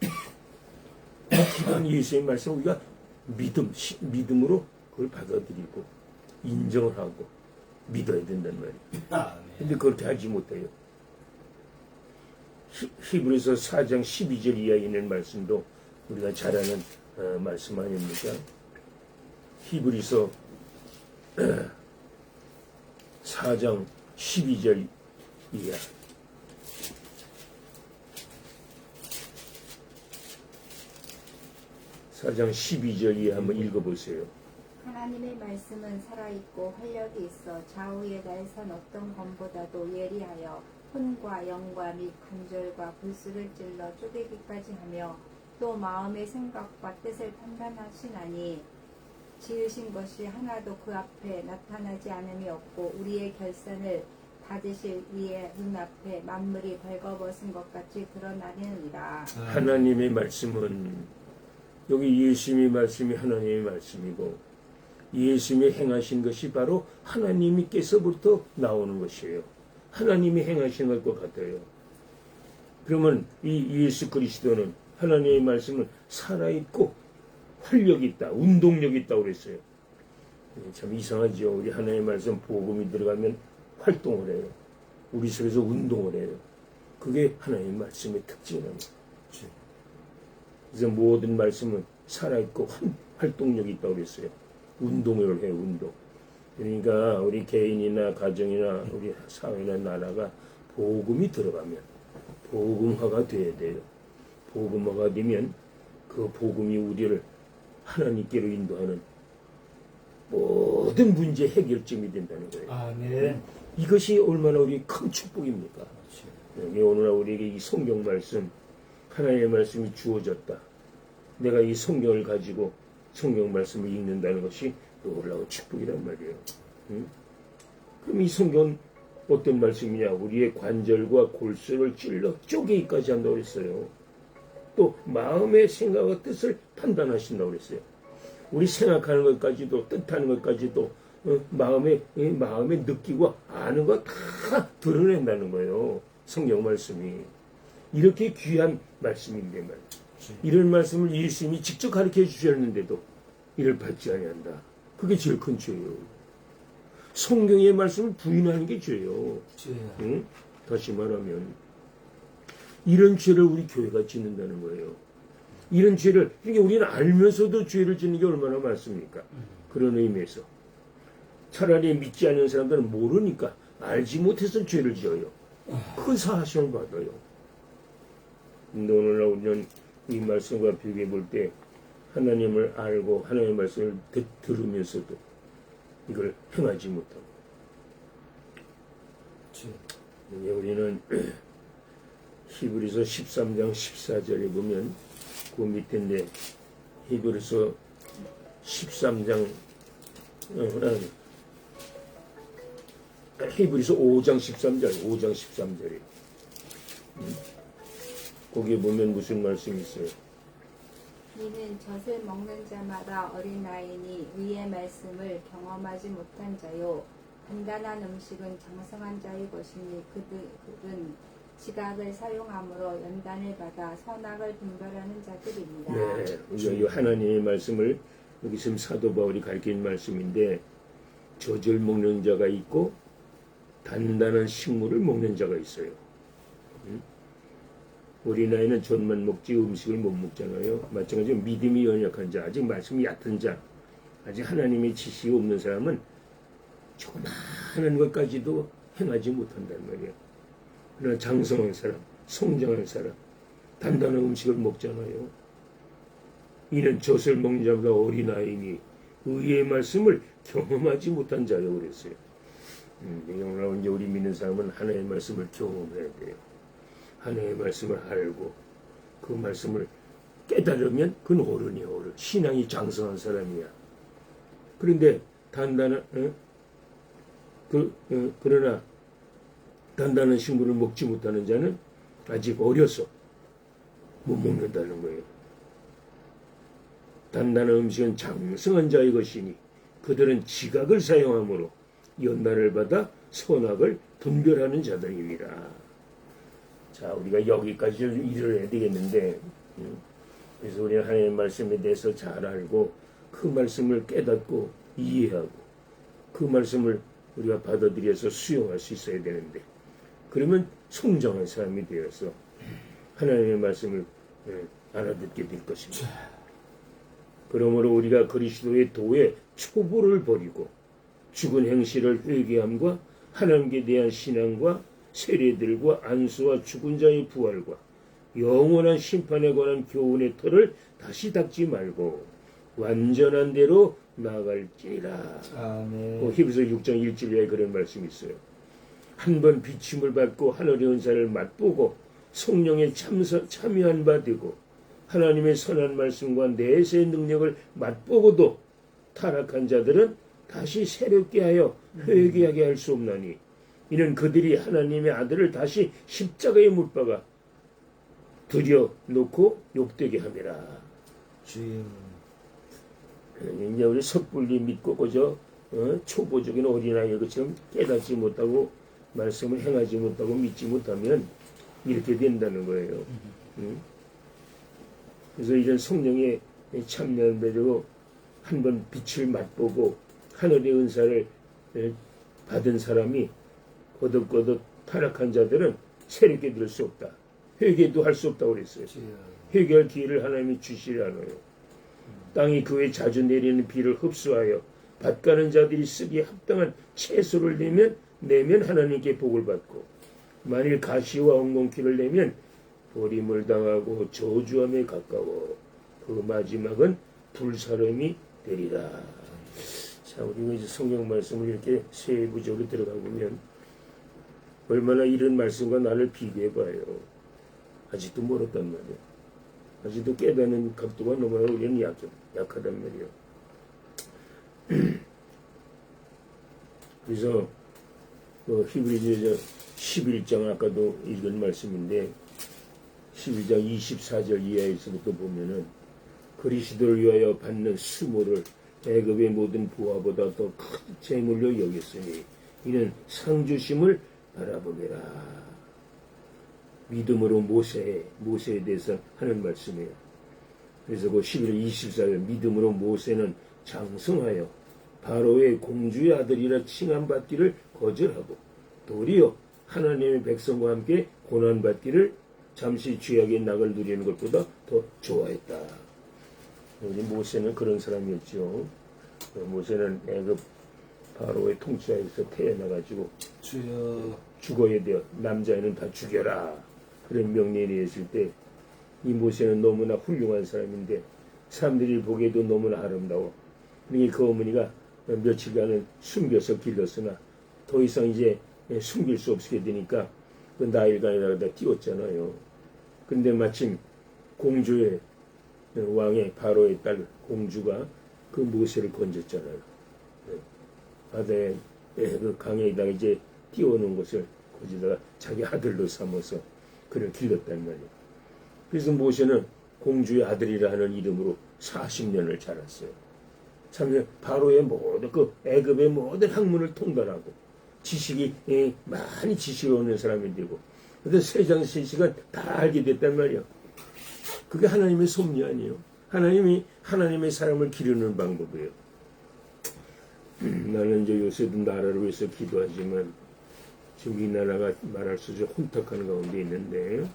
[SPEAKER 2] 깊은 예수의 말씀 우리가 믿음으로 그걸 받아들이고 인정을 하고 믿어야 된단 말이에요. 근데 그렇게 하지 못해요. 히브리서 4장 12절 이하에 있는 말씀도 우리가 잘 아는 말씀 아닙니까? 히브리서 4장 12절 이하. 4장 12절 이하 한번 읽어보세요.
[SPEAKER 3] 하나님의 말씀은 살아있고 활력이 있어 좌우에 날선 어떤 검보다도 예리하여 혼과 영과 및 관절과 골수를 찔러 쪼개기까지 하며 또 마음의 생각과 뜻을 판단하시나니 지으신 것이 하나도 그 앞에 나타나지 않음이 없고 우리의 결산을 받으실 이의 눈앞에 만물이 벌거벗은 것 같이 드러나느니라.
[SPEAKER 2] 하나님의 말씀은 여기 예수님의 말씀이 하나님의 말씀이고 예수님이 행하신 것이 바로 하나님께서부터 나오는 것이에요. 하나님이 행하신 것과 같아요. 그러면 이 예수 그리스도는 하나님의 말씀은 살아있고 활력이 있다, 운동력이 있다고 그랬어요. 참 이상하죠. 우리 하나님의 말씀 복음이 들어가면 활동을 해요. 우리 속에서 운동을 해요. 그게 하나님의 말씀의 특징입니다. 그래서 모든 말씀은 살아있고 활동력이 있다고 그랬어요. 운동을 해요, 운동. 그러니까 우리 개인이나 가정이나 우리 사회나 나라가 복음이 들어가면 복음화가 돼야 돼요. 복음화가 되면 그 복음이 우리를 하나님께로 인도하는 모든 문제 해결점이 된다는 거예요.
[SPEAKER 1] 아멘.
[SPEAKER 2] 이것이 얼마나 우리 큰 축복입니까? 여기 오늘 우리에게 이 성경 말씀, 하나님의 말씀이 주어졌다. 내가 이 성경을 가지고 성경 말씀을 읽는다는 것이 놀라운 축복이란 말이에요. 응? 그럼 이 성경은 어떤 말씀이냐? 우리의 관절과 골수를 찔러 쪼개기까지 한다고 그랬어요. 또 마음의 생각과 뜻을 판단하신다고 그랬어요. 우리 생각하는 것까지도 뜻하는 것까지도 마음에 느끼고 아는 거 다 드러낸다는 거예요. 성경 말씀이 이렇게 귀한 말씀인데 말이죠. 이런 말씀을 예수님이 직접 가르쳐 주셨는데도 이를 받지 아니한다. 그게 제일 큰 죄예요. 성경의 말씀을 부인하는 게 죄예요. 응? 다시 말하면 이런 죄를 우리 교회가 짓는다는 거예요. 이런 죄를, 그러니까 우리는 알면서도 죄를 짓는 게 얼마나 많습니까? 그런 의미에서 차라리 믿지 않는 사람들은 모르니까 알지 못해서 죄를 지어요. 큰 사하심을 받아요. 근데 오늘날 우리는 이 말씀과 비교해 볼 때 하나님을 알고 하나님의 말씀을 들으면서도 이걸 행하지 못하고 우리는 히브리서 13장 14절에 보면 그 밑인데 히브리서 13장 히브리서 5장 13절에 거기에 보면 무슨 말씀이 있어요?
[SPEAKER 3] 이는 젖을 먹는 자마다 어린아이니 의의 말씀을 경험하지 못한 자요 단단한 음식은 장성한 자의 것이니 그들은 지각을 사용함으로 연단을 받아 선악을 분별하는 자들입니다.
[SPEAKER 2] 네, 이 하나님의 말씀을 여기 지금 사도 바울이 가르치는 말씀인데 젖을 먹는 자가 있고 단단한 식물을 먹는 자가 있어요. 어린아이는 젖만 먹지 음식을 못 먹잖아요. 마찬가지로 믿음이 연약한 자, 아직 말씀이 얕은 자, 아직 하나님의 지식이 없는 사람은 조그마한 것까지도 행하지 못한단 말이에요. 그러나 장성한 사람, 성장한 사람, 단단한 음식을 먹잖아요. 이는 젖을 먹는 자보다 어린아이니 의의 말씀을 경험하지 못한 자요 그랬어요. 오늘 이제 우리 믿는 사람은 하나님의 말씀을 경험해야 돼요. 하나님의 말씀을 알고 그 말씀을 깨달으면 그건 어른이야, 어른. 신앙이 장성한 사람이야. 그런데 그러나 단단한 식물을 먹지 못하는 자는 아직 어려서 못 먹는다는 거예요. 단단한 음식은 장성한 자의 것이니 그들은 지각을 사용함으로 연단을 받아 선악을 분별하는 자들입니다. 자, 우리가 여기까지 일을 해야 되겠는데, 그래서 우리는 하나님의 말씀에 대해서 잘 알고 그 말씀을 깨닫고 이해하고 그 말씀을 우리가 받아들여서 수용할 수 있어야 되는데, 그러면 성장한 사람이 되어서 하나님의 말씀을 알아듣게 될 것입니다. 그러므로 우리가 그리스도의 도에 초보를 버리고 죽은 행실을 회개함과 하나님께 대한 신앙과 세례들과 안수와 죽은 자의 부활과 영원한 심판에 관한 교훈의 털을 다시 닦지 말고 완전한 대로 나아갈지니라.
[SPEAKER 1] 아멘.
[SPEAKER 2] 히브리서 6장 1절에 그런 말씀이 있어요. 한 번 비침을 받고 하늘의 은사를 맛보고 성령에 참여한 바 되고 하나님의 선한 말씀과 내세의 능력을 맛보고도 타락한 자들은 다시 새롭게 하여 회개하게 할 수 없나니 이는 그들이 하나님의 아들을 다시 십자가에 못 박아 들여놓고 욕되게 함이라.
[SPEAKER 1] 주여.
[SPEAKER 2] 이제 우리 섣불리 믿고 그저 초보적인 어린아이 것처럼 깨닫지 못하고 말씀을 행하지 못하고 믿지 못하면 이렇게 된다는 거예요. 그래서 이런 성령의 참여한 배로 한번 빛을 맛보고 하늘의 은사를 받은 사람이 거듭거듭 타락한 자들은 새롭게 될 수 없다. 회개도 할 수 없다고 그랬어요. 회개할 기회를 하나님이 주시지 않아요. 땅이 그에 자주 내리는 비를 흡수하여 밭가는 자들이 쓰기에 합당한 채소를 내면 하나님께 복을 받고 만일 가시와 엉겅퀴를 내면 버림을 당하고 저주함에 가까워 그 마지막은 불사름이 되리라. 자, 우리가 이제 성경 말씀을 이렇게 세부적으로 들어가 보면 얼마나 이런 말씀과 나를 비교해봐요. 아직도 멀었단 말이야. 아직도 깨닫는 각도가 너무나 우리는 약하단 말이야. 그래서 히브리서 11장 아까도 읽은 말씀인데 11장 24절 이하에서부터 보면은 그리스도를 위하여 받는 수모를 애굽의 모든 부하보다 더 큰 재물로 여겼으니 이는 상주심을 바라보게라. 믿음으로 모세에 대해서 하는 말씀이에요. 그래서 그 11절 24절 믿음으로 모세는 장성하여 바로의 공주의 아들이라 칭함받기를 거절하고 도리어 하나님의 백성과 함께 고난받기를 잠시 죄악의 낙을 누리는 것보다 더 좋아했다. 우리 모세는 그런 사람이었죠. 모세는 애굽 바로의 통치하에서 태어나가지고
[SPEAKER 1] 주여.
[SPEAKER 2] 죽어야 돼요. 남자애는 다 죽여라. 그런 명령이 내렸을 때 이 모세는 너무나 훌륭한 사람인데 사람들이 보기에도 너무나 아름다워. 그러니까 그 어머니가 며칠간은 숨겨서 길렀으나 더 이상 이제 숨길 수 없게 되니까 그 나일강에다가 띄웠잖아요. 근데 마침 공주의 왕의 바로의 딸 공주가 그 모세를 건졌잖아요. 바다에 그 강에다가 이제 띄워놓은 것을 거기다가 자기 아들로 삼아서 그를 길렀단 말이에요. 그래서 모세는 공주의 아들이라 하는 이름으로 40년을 자랐어요. 참 바로의 모든 그 애굽의 모든 학문을 통달하고 지식이 많이 지식을 얻는 사람이 되고 그런데 세상세식은 다 알게 됐단 말이에요. 그게 하나님의 섭리 아니에요. 하나님이 하나님의 사람을 기르는 방법이에요. 나는 이제 요새도 나라를 위해서 기도하지만 지금 이 나라가 말할 수 없이 혼탁하는 가운데 있는데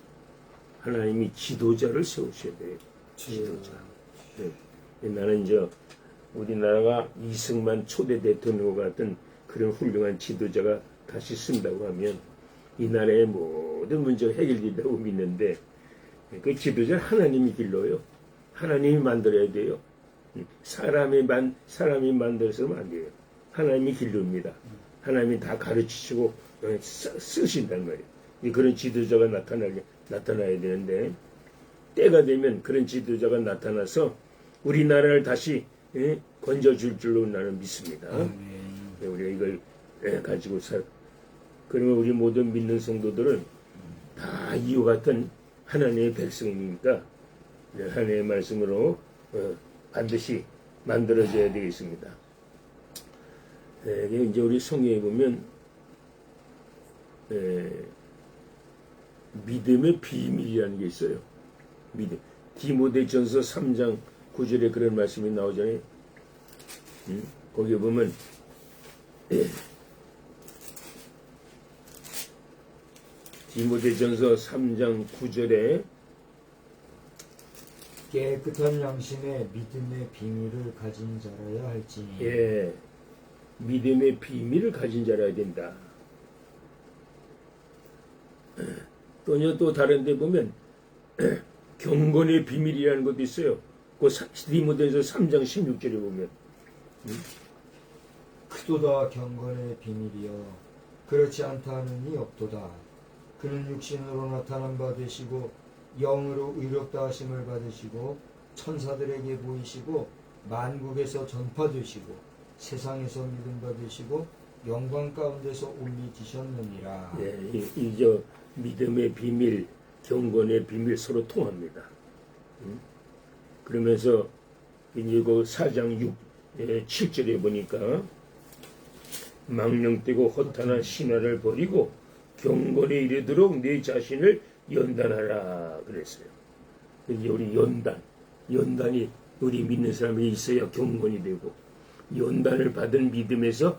[SPEAKER 2] 하나님이 지도자를 세우셔야 돼요. 지도자. 네. 나는 이제 우리나라가 이승만 초대 대통령과 같은 그런 훌륭한 지도자가 다시 쓴다고 하면 이 나라의 모든 문제가 해결된다고 믿는데 그 지도자는 하나님이 길러요. 하나님이 만들어야 돼요. 사람이 만들어서는 안 돼요. 하나님이 기릅니다. 하나님이 다 가르치시고 쓰신단 말이에요. 그런 지도자가 나타나야 되는데 때가 되면 그런 지도자가 나타나서 우리나라를 다시 건져줄 줄로 나는 믿습니다. 우리가 이걸 가지고 그러면 우리 모든 믿는 성도들은 다 이와 같은 하나님의 백성이니까 하나님의 말씀으로 반드시 만들어져야 되겠습니다. 이제 우리 성경에 보면 믿음의 비밀이라는 게 있어요. 믿음. 디모데전서 3장 9절에 그런 말씀이 나오잖아요. 거기 보면 디모데전서 3장 9절에
[SPEAKER 1] 깨끗한 양심에 믿음의 비밀을 가진 자라야 할지니.
[SPEAKER 2] 예, 믿음의 비밀을 가진 자라야 된다. 또 다른 데 보면 경건의 비밀이라는 것도 있어요. 그 디모데서 3장 16절에 보면
[SPEAKER 1] 크도다 경건의 비밀이여 그렇지 않다 하느니 없도다. 그는 육신으로 나타난 바 되시고 영으로 의롭다 하심을 받으시고 천사들에게 보이시고 만국에서 전파되시고 세상에서 믿음 받으시고 영광 가운데서 올리지셨느니라.
[SPEAKER 2] 예, 이저 믿음의 비밀, 경건의 비밀 서로 통합니다. 그러면서 이제 그 4장 7절에 보니까 망령되고 허탄한 신화를 버리고 경건에 이르도록 내 자신을 연단하라 그랬어요. 이제 우리 연단이 우리 믿는 사람이 있어야 경건이 되고 연단을 받은 믿음에서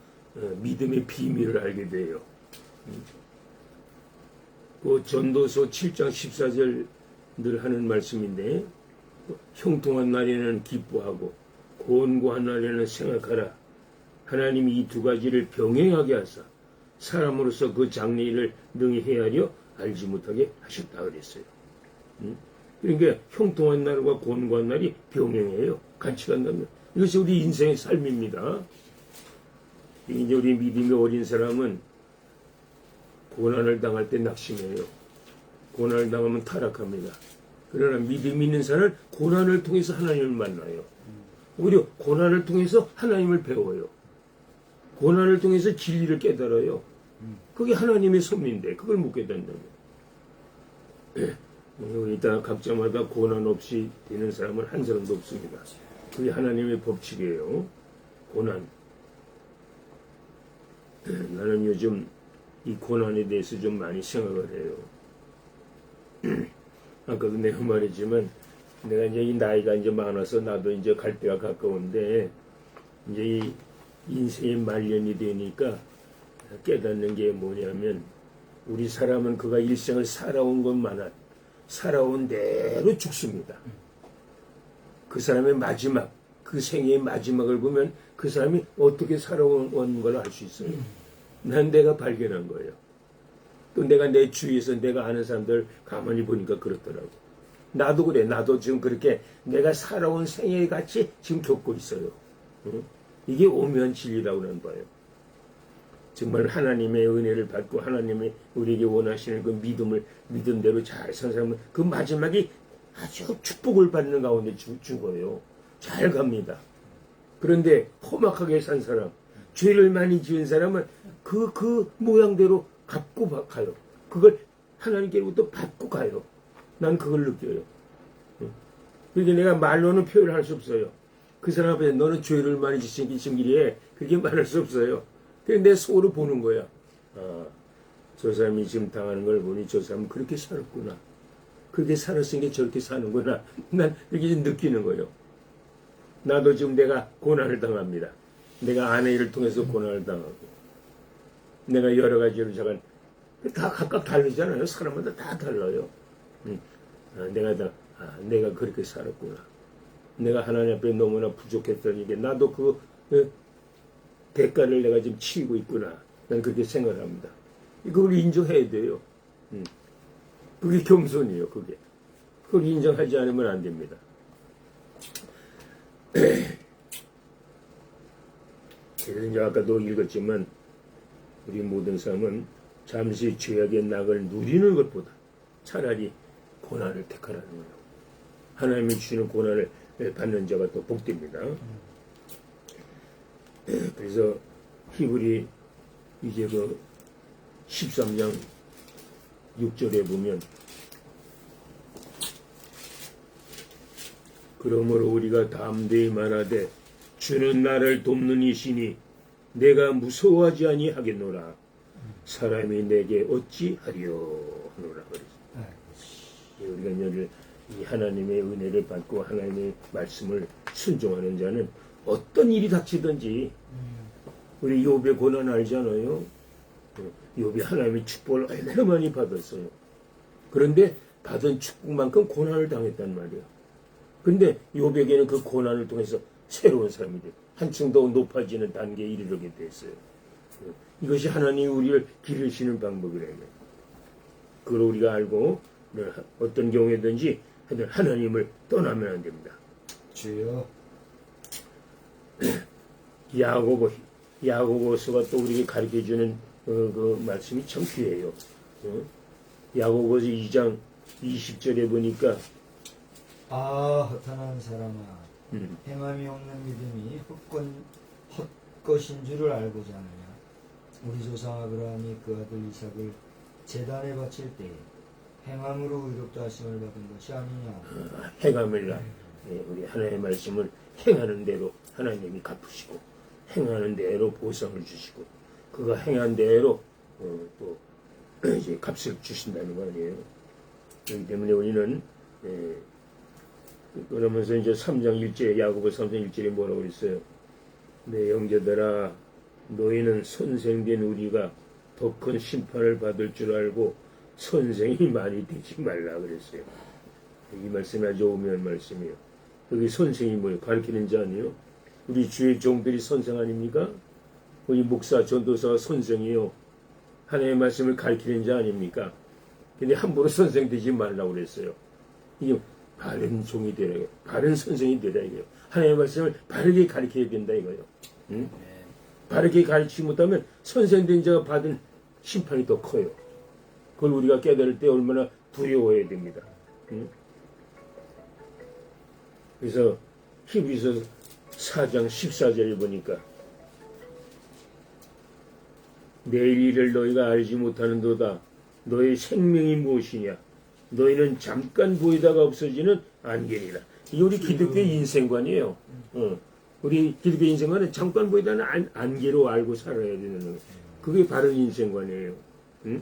[SPEAKER 2] 믿음의 비밀을 알게 돼요. 그 전도서 7장 14절 늘 하는 말씀인데 형통한 날에는 기뻐하고 곤고한 날에는 생각하라. 하나님이 이 두 가지를 병행하게 하사 사람으로서 그 장래일을 능히 헤아려 알지 못하게 하셨다 그랬어요. 그러니까 형통한 날과 곤고한 날이 병행해요. 같이 간다면 이것이 우리 인생의 삶입니다. 이제 우리 믿음이 어린 사람은 고난을 당할 때 낙심해요. 고난을 당하면 타락합니다. 그러나 믿음이 있는 사람은 고난을 통해서 하나님을 만나요. 오히려 고난을 통해서 하나님을 배워요. 고난을 통해서 진리를 깨달아요. 그게 하나님의 섭리인데 그걸 못 깨닫는다면 일단 각자마다 고난 없이 되는 사람은 한 사람도 없습니다. 그게 하나님의 법칙이에요. 고난. 나는 요즘 이 고난에 대해서 좀 많이 생각을 해요. 아까도 내가 말했지만 내가 이제 이 나이가 이제 많아서 나도 이제 갈 때가 가까운데 이제 이 인생의 말년이 되니까 깨닫는 게 뭐냐면 우리 사람은 그가 일생을 살아온 것만한 살아온 대로 죽습니다. 그 사람의 마지막, 그 생애의 마지막을 보면 그 사람이 어떻게 살아온 걸 알 수 있어요. 난 내가 발견한 거예요. 또 내가 내 주위에서 내가 아는 사람들 가만히 보니까 그렇더라고. 나도 그래. 나도 지금 그렇게 내가 살아온 생애 같이 지금 겪고 있어요. 이게 오묘한 진리라고 하는 거예요. 정말 하나님의 은혜를 받고 하나님이 우리에게 원하시는 그 믿음대로 잘 산 사람은 그 마지막이 아주 축복을 받는 가운데 죽어요. 잘 갑니다. 그런데 험악하게 산 사람, 죄를 많이 지은 사람은 그 모양대로 갚고 가요. 그걸 하나님께로부터 받고 가요. 난 그걸 느껴요. 그러니까 내가 말로는 표현할 수 없어요. 그 사람 앞에 너는 죄를 많이 지은 길이에 그렇게 말할 수 없어요. 근데 내 속으로 보는 거야. 아, 저 사람이 지금 당하는 걸 보니 저 사람은 그렇게 살았구나. 그렇게 살았으니까 저렇게 사는구나. 난 이렇게 느끼는 거예요. 나도 지금 내가 고난을 당합니다. 내가 아내를 통해서 고난을 당하고 내가 여러 가지로 잠깐 다 각각 다르잖아요. 사람마다 다 달라요. 내가 그렇게 살았구나. 내가 하나님 앞에 너무나 부족했다는 게 나도 그 대가를 내가 지금 치르고 있구나. 난 그렇게 생각을 합니다. 그걸 인정해야 돼요. 그게 겸손이에요. 그게. 그걸 인정하지 않으면 안 됩니다. 그래서 이제 아까도 읽었지만 우리 모든 사람은 잠시 죄악의 낙을 누리는 것보다 차라리 고난을 택하라는 거예요. 하나님이 주시는 고난을 받는 자가 또 복됩니다. 그래서 히브리 이제 그 13장 6절에 보면 그러므로 우리가 담대히 말하되 주는 나를 돕는 이시니 내가 무서워하지 아니하겠노라. 사람이 내게 어찌하리요 하노라 그랬어요. 우리가 이 하나님의 은혜를 받고 하나님의 말씀을 순종하는 자는 어떤 일이 닥치든지 우리 욥의 고난 알잖아요. 욥이 하나님의 축복을 얼마나 많이 받았어요. 그런데 받은 축복만큼 고난을 당했단 말이에요. 그런데 욥에게는 그 고난을 통해서 새로운 사람이 돼요. 한층 더 높아지는 단계에 이르게 됐어요. 이것이 하나님이 우리를 기르시는 방법이라면 그걸 우리가 알고 어떤 경우에든지 하나님을 떠나면 안 됩니다.
[SPEAKER 1] 주여.
[SPEAKER 2] 야고보서가 또 우리에게 가르쳐주는 그 말씀이 참 귀해요. 야고보서 2장 20절에 보니까
[SPEAKER 1] 허탄한 사람아, 행함이 없는 믿음이 헛것인 줄을 알고자 하느냐. 우리 조상 아브라함이 그 아들 이삭을 제단에 바칠 때에 행함으로 의롭다 하심을 받은 것이 아니냐.
[SPEAKER 2] 행함을 우리 하나님의 말씀을 행하는 대로 하나님이 갚으시고 행하는 대로 보상을 주시고 그가 행한 대로 또 이제 값을 주신다는 거 아니에요. 그렇기 때문에 우리는 그러면서 이제 3장 1절 야고보 3장 1절에 뭐라고 그랬어요? 내 형제들아 너희는 선생된 우리가 더 큰 심판을 받을 줄 알고 선생이 많이 되지 말라 그랬어요. 이 말씀이 아주 오묘한 말씀이에요. 여기 선생이 뭐예요? 가르치는 자 아니에요? 우리 주의 종들이 선생 아닙니까? 우리 목사, 전도사가 선생이요. 하나님의 말씀을 가르치는 자 아닙니까? 근데 함부로 선생 되지 말라고 그랬어요. 이게 바른 종이 되라, 바른 선생이 되라 이거예요. 하나님의 말씀을 바르게 가르쳐야 된다 이거예요. 응? 바르게 가르치지 못하면 선생된 자가 받은 심판이 더 커요. 그걸 우리가 깨달을 때 얼마나 두려워해야 됩니다. 응? 그래서 히브리서 4장 14절을 보니까 내일 일을 너희가 알지 못하는도다. 너희 생명이 무엇이냐? 너희는 잠깐 보이다가 없어지는 안개니라. 이 우리 기독교의 인생관이에요. 우리 기독교의 인생관은 잠깐 보이다는 안개로 알고 살아야 되는 거예요. 그게 바른 인생관이에요. 응?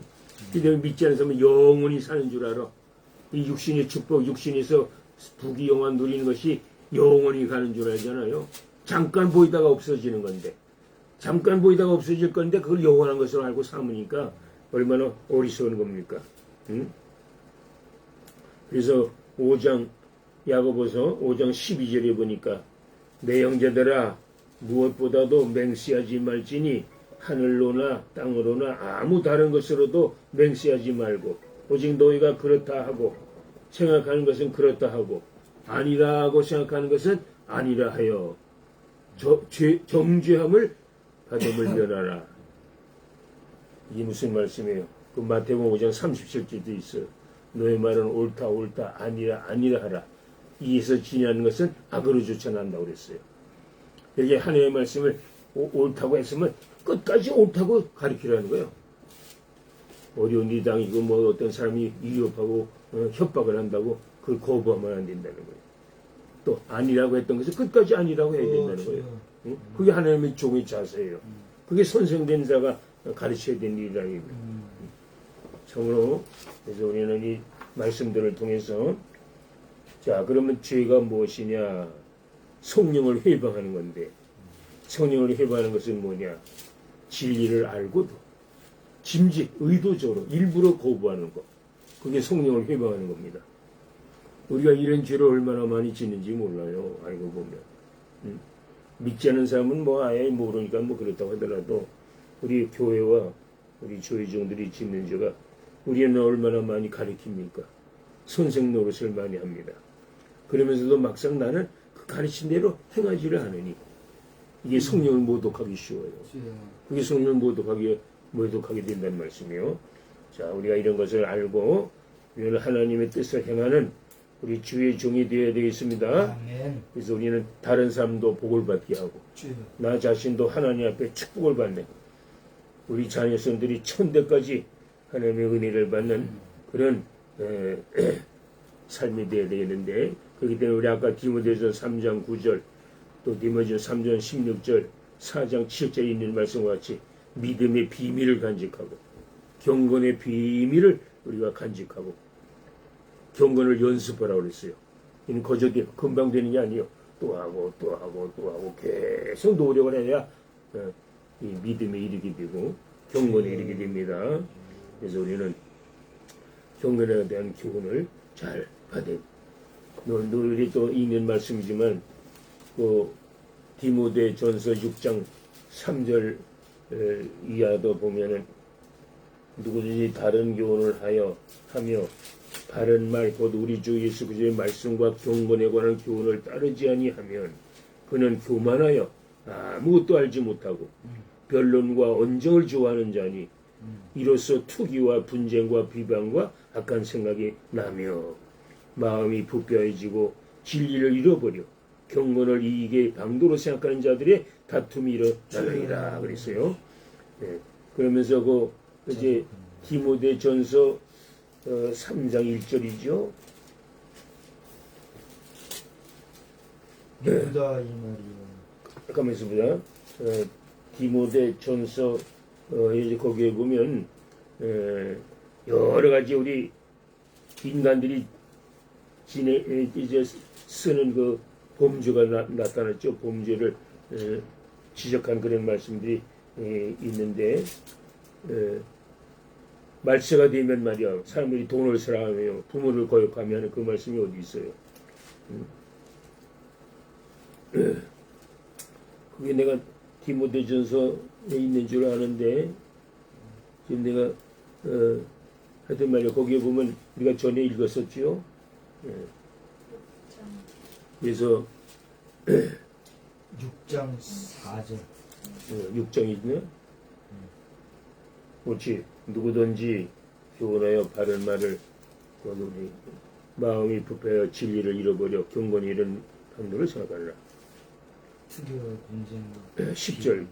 [SPEAKER 2] 기독교 믿지 않는 사람은 영원히 사는 줄 알아. 이 육신의 축복, 육신에서 부귀영화 누리는 것이 영원히 가는 줄 알잖아요. 잠깐 보이다가 없어지는 건데, 잠깐 보이다가 없어질 건데 그걸 영원한 것으로 알고 삼으니까 얼마나 어리석은 겁니까? 응? 그래서 야고보서 5장 12절에 보니까 내 형제들아 무엇보다도 맹세하지 말지니 하늘로나 땅으로나 아무 다른 것으로도 맹세하지 말고 오직 너희가 그렇다 하고 생각하는 것은 그렇다 하고 아니라 하고 생각하는 것은 아니라 하여 정죄함을 받음을 면하라. 이게 무슨 말씀이에요? 그 마태복음 5장 37절도 있어요. 너의 말은 옳다 아니라 하라. 이에서 지냐는 것은 악으로 쫓아난다고 그랬어요. 이렇게 하나님의 말씀을 옳다고 했으면 끝까지 옳다고 가르치라는 거예요. 어려운 이 당이고 뭐 어떤 사람이 위협하고 협박을 한다고 그걸 거부하면 안 된다는 거예요. 또 아니라고 했던 것을 끝까지 아니라고 해야 된다는 거예요. 응? 그게 하나님의 종의 자세예요. 그게 선생된 자가 가르쳐야 되는 일이라는 거예요. 참으로 그래서 우리는 이 말씀들을 통해서 자 그러면 죄가 무엇이냐? 성령을 회방하는 건데 성령을 회방하는 것은 뭐냐? 진리를 알고도 짐짓 의도적으로 일부러 거부하는 것 그게 성령을 회방하는 겁니다. 우리가 이런 죄를 얼마나 많이 짓는지 몰라요. 알고 보면 믿지 않는 사람은 뭐 아예 모르니까 뭐 그렇다고 하더라도 우리 교회와 우리 조회종들이 짓는 죄가 우리는 얼마나 많이 가르칩니까? 선생 노릇을 많이 합니다. 그러면서도 막상 나는 그 가르친 대로 행하지를 않으니 이게 성령을 모독하기 쉬워요. 그게 성령을 모독하게 된다는 말씀이요. 자, 우리가 이런 것을 알고 우리는 하나님의 뜻을 행하는 우리 주의 종이 되어야 되겠습니다.
[SPEAKER 1] 아멘.
[SPEAKER 2] 그래서 우리는 다른 사람도 복을 받게 하고 나 자신도 하나님 앞에 축복을 받는 우리 자녀선들이 천대까지 하나님의 은혜를 받는 그런 삶이 되어야 되겠는데 그렇기 때문에 우리 아까 디모데전서 3장 9절 또 디모데전서 3장 16절 4장 7절에 있는 말씀과 같이 믿음의 비밀을 간직하고 경건의 비밀을 우리가 간직하고 경건을 연습하라고 그랬어요. 이는 거저기 금방 되는 게 아니에요. 또 하고 계속 노력을 해야 이 믿음에 이르게 되고 경건에 이르게 됩니다. 그래서 우리는 경건에 대한 교훈을 잘 받은 늘 또 있는 말씀이지만 그 디모데 전서 6장 3절 이하도 보면은 누구든지 다른 교훈을 하며 바른 말 곧 우리 주 예수 그리스도의 말씀과 경건에 관한 교훈을 따르지 아니하면 그는 교만하여 아무것도 알지 못하고 변론과 언쟁을 좋아하는 자니 이로써 투기와 분쟁과 비방과 악한 생각이 나며 마음이 부패해지고 진리를 잃어버려 경건을 이익의 방도로 생각하는 자들의 다툼이 일어나느니라 그랬어요. 네. 그러면서 이제 디모데전서 3장 1절이죠.
[SPEAKER 1] 누구다 이 말이요.
[SPEAKER 2] 가만있어 보자. 디모데전서 이제 거기에 보면 여러 가지 우리 인간들이 이제 쓰는 그 범죄가 나타났죠. 범죄를 지적한 그런 말씀들이 있는데 말세가 되면 말이야 사람들이 돈을 사랑하며 부모를 거역하며 하는 그 말씀이 어디 있어요? 그게 내가 디모데전서에 있는 줄 아는데 지금 내가 하여튼 말이야 거기에 보면 우리가 전에 읽었었죠. 그래서
[SPEAKER 1] 6장 4절
[SPEAKER 2] 6장이 있네. 그렇지. 누구든지 교훈하여 바른 말을 거두니 마음이 부패하여 진리를 잃어버려 경건이 이런 방도를 생각하라.
[SPEAKER 1] 투기와 분쟁
[SPEAKER 2] 10절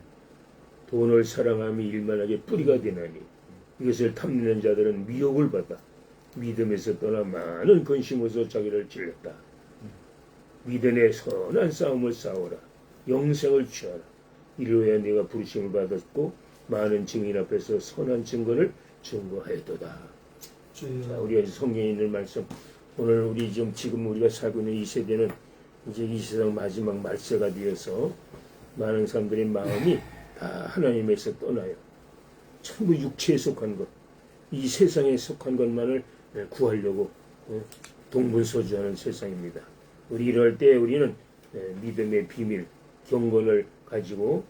[SPEAKER 2] 돈을 사랑함이 일만하게 뿌리가 되나니 이것을 탐내는 자들은 미혹을 받아 믿음에서 떠나 많은 근심으로서 자기를 찔렀다. 믿음의 선한 싸움을 싸워라. 영생을 취하라. 이로 해 네가 부르심을 받았고 많은 증인 앞에서 선한 증거를 증거하였도다. 자, 우리가 성경에 있는 말씀 오늘 우리 지금 우리가 살고 있는 이 세대는 이제 이 세상 마지막 말세가 되어서 많은 사람들의 마음이 다 하나님에서 떠나요. 전부 육체에 속한 것, 이 세상에 속한 것만을 구하려고 동분서주하는 세상입니다. 우리 이럴 때 우리는 믿음의 비밀, 경건을 가지고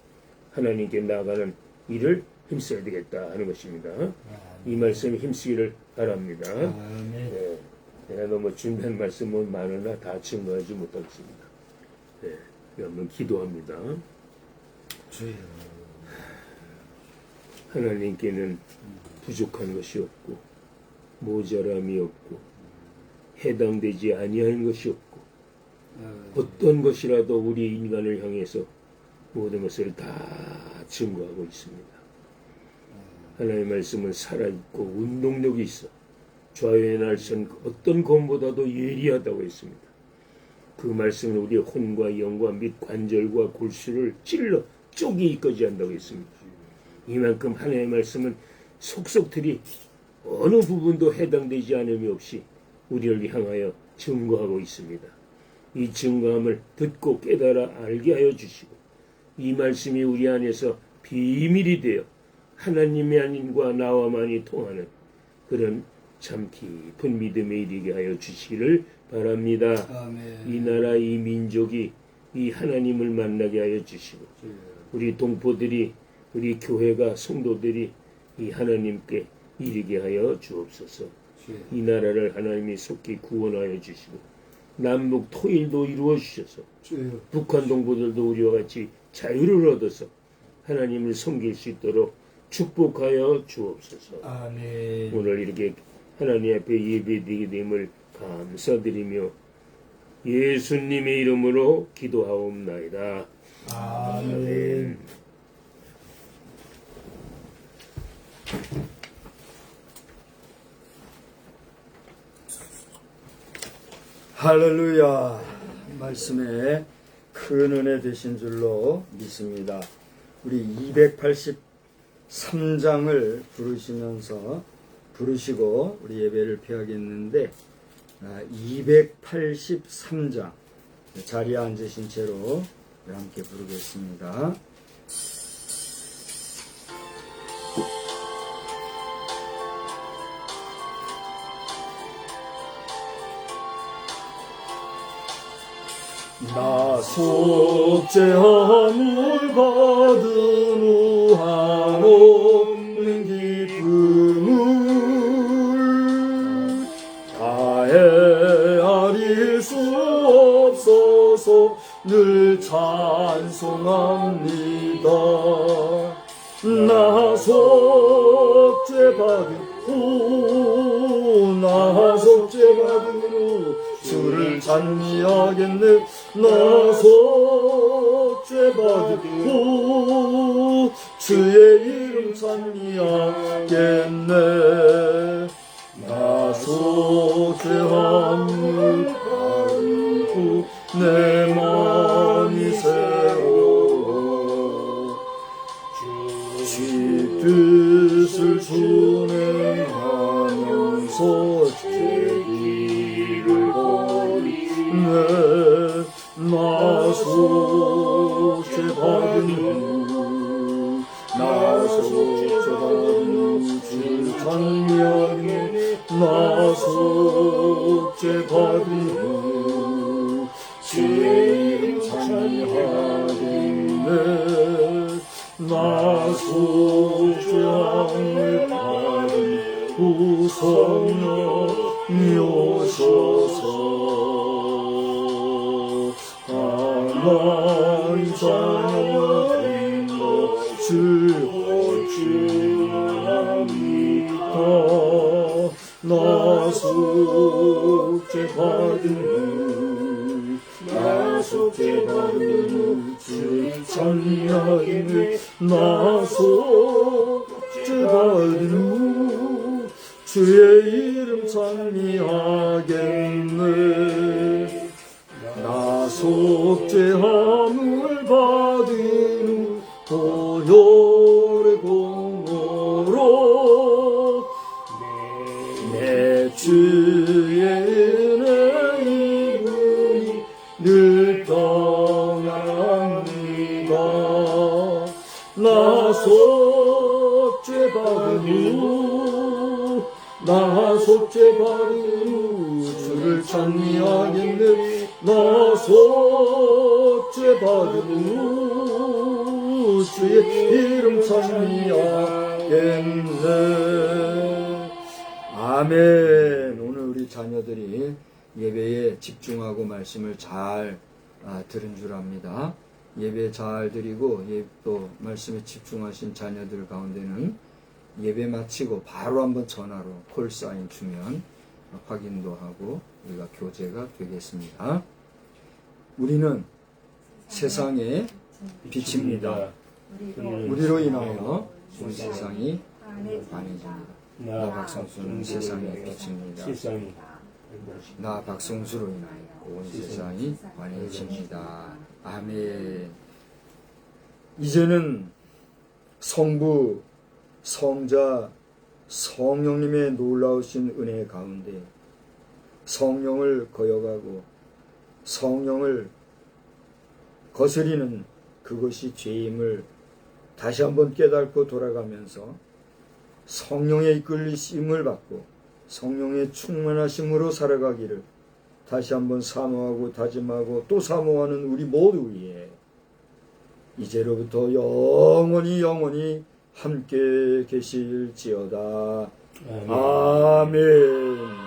[SPEAKER 2] 하나님께 나아가는 일을 힘써야 되겠다 하는 것입니다. 이 말씀에 힘쓰기를 바랍니다. 네, 내가 너무 준비한 말씀은 많으나 다 증거하지 못하겠습니다. 네, 한번 기도합니다. 하나님께는 부족한 것이 없고 모자람이 없고 해당되지 아니하는 것이 없고 어떤 것이라도 우리 인간을 향해서 모든 것을 다 증거하고 있습니다. 하나님의 말씀은 살아있고 운동력이 있어 좌우의 날선 어떤 검보다도 예리하다고 했습니다. 그 말씀은 우리의 혼과 영과 및 관절과 골수를 찔러 쪼개기까지 한다고 했습니다. 이만큼 하나님의 말씀은 속속들이 어느 부분도 해당되지 않음이 없이 우리를 향하여 증거하고 있습니다. 이 증거함을 듣고 깨달아 알게 하여 주시고 이 말씀이 우리 안에서 비밀이 되어 하나님의 하나님과 나와만이 통하는 그런 참 깊은 믿음에 이르게 하여 주시기를 바랍니다.
[SPEAKER 1] 아멘.
[SPEAKER 2] 이 나라 이 민족이 이 하나님을 만나게 하여 주시고 우리 동포들이 우리 교회가 성도들이 이 하나님께 이르게 하여 주옵소서. 이 나라를 하나님이 속히 구원하여 주시고 남북 통일도 이루어 주셔서 북한 동포들도 우리와 같이 자유를 얻어서 하나님을 섬길 수 있도록 축복하여 주옵소서.
[SPEAKER 1] 아멘.
[SPEAKER 2] 오늘 이렇게 하나님 앞에 예배드리게 됨을 감사드리며 예수님의 이름으로 기도하옵나이다.
[SPEAKER 1] 아멘. 할렐루야. 말씀에 큰 은혜 되신 줄로 믿습니다. 우리 283장을 부르시고 우리 예배를 펴야겠는데 283장 자리에 앉으신 채로 함께 부르겠습니다. 나 속죄함을 받은 후 한없는 기쁨을 다 헤아릴 수 없어서 늘 찬송합니다. 나 속죄 받은 후, 나 속죄 받은 후 주를 찬미하겠네. 나 속죄 받은 후 주의 이름 찬미하겠네. 나 속죄함을 받은 후 내 마음이 새로워 주 뜻을 준행하면서 제 길을 걸으네. 나 속죄 받은 후, 나 속죄 받은 후 주를 찬미하네. 나 속죄 받은 후 주의 이름 찬미하겠네. 나 속죄함을 받은 후 성령이 오셔서 하나님 자녀 된 것을 확증합니다. 나 속죄 받은 후, 나 속죄 받은 후 주를 찬미하겠네. 나 속죄 받은 후 주의 이름 찬미하겠네. 나 속죄함을 받은 후 보혈의 공로로 내 주의 은혜 이분이 늘 평안합니다. 나 속죄 받은 후, 나 속죄 받은 후 주를 찬미하겠네. 나 속죄 받은 후 주의 이름 찬미하겠네. 아멘. 오늘 우리 자녀들이 예배에 집중하고 말씀을 잘 들은 줄 압니다. 예배 잘 드리고 또 말씀에 집중하신 자녀들 가운데는 예배 마치고 바로 한번 전화로 콜사인 주면 확인도 하고 우리가 교제가 되겠습니다. 우리는 세상의 빛입니다. 우리로 인하여 온 세상이 환해집니다. 나 박성수는 세상의 빛입니다. 나 박성수로 인하여 온 세상이 환해집니다. 아멘. 이제는 성부, 성자, 성령님의 놀라우신 은혜 가운데 성령을 거역하고 성령을 거스리는 그것이 죄임을 다시 한번 깨닫고 돌아가면서 성령의 이끌리심을 받고 성령의 충만하심으로 살아가기를 다시 한번 사모하고 다짐하고 또 사모하는 우리 모두 위에 이제로부터 영원히 함께 계실지어다. 아멘.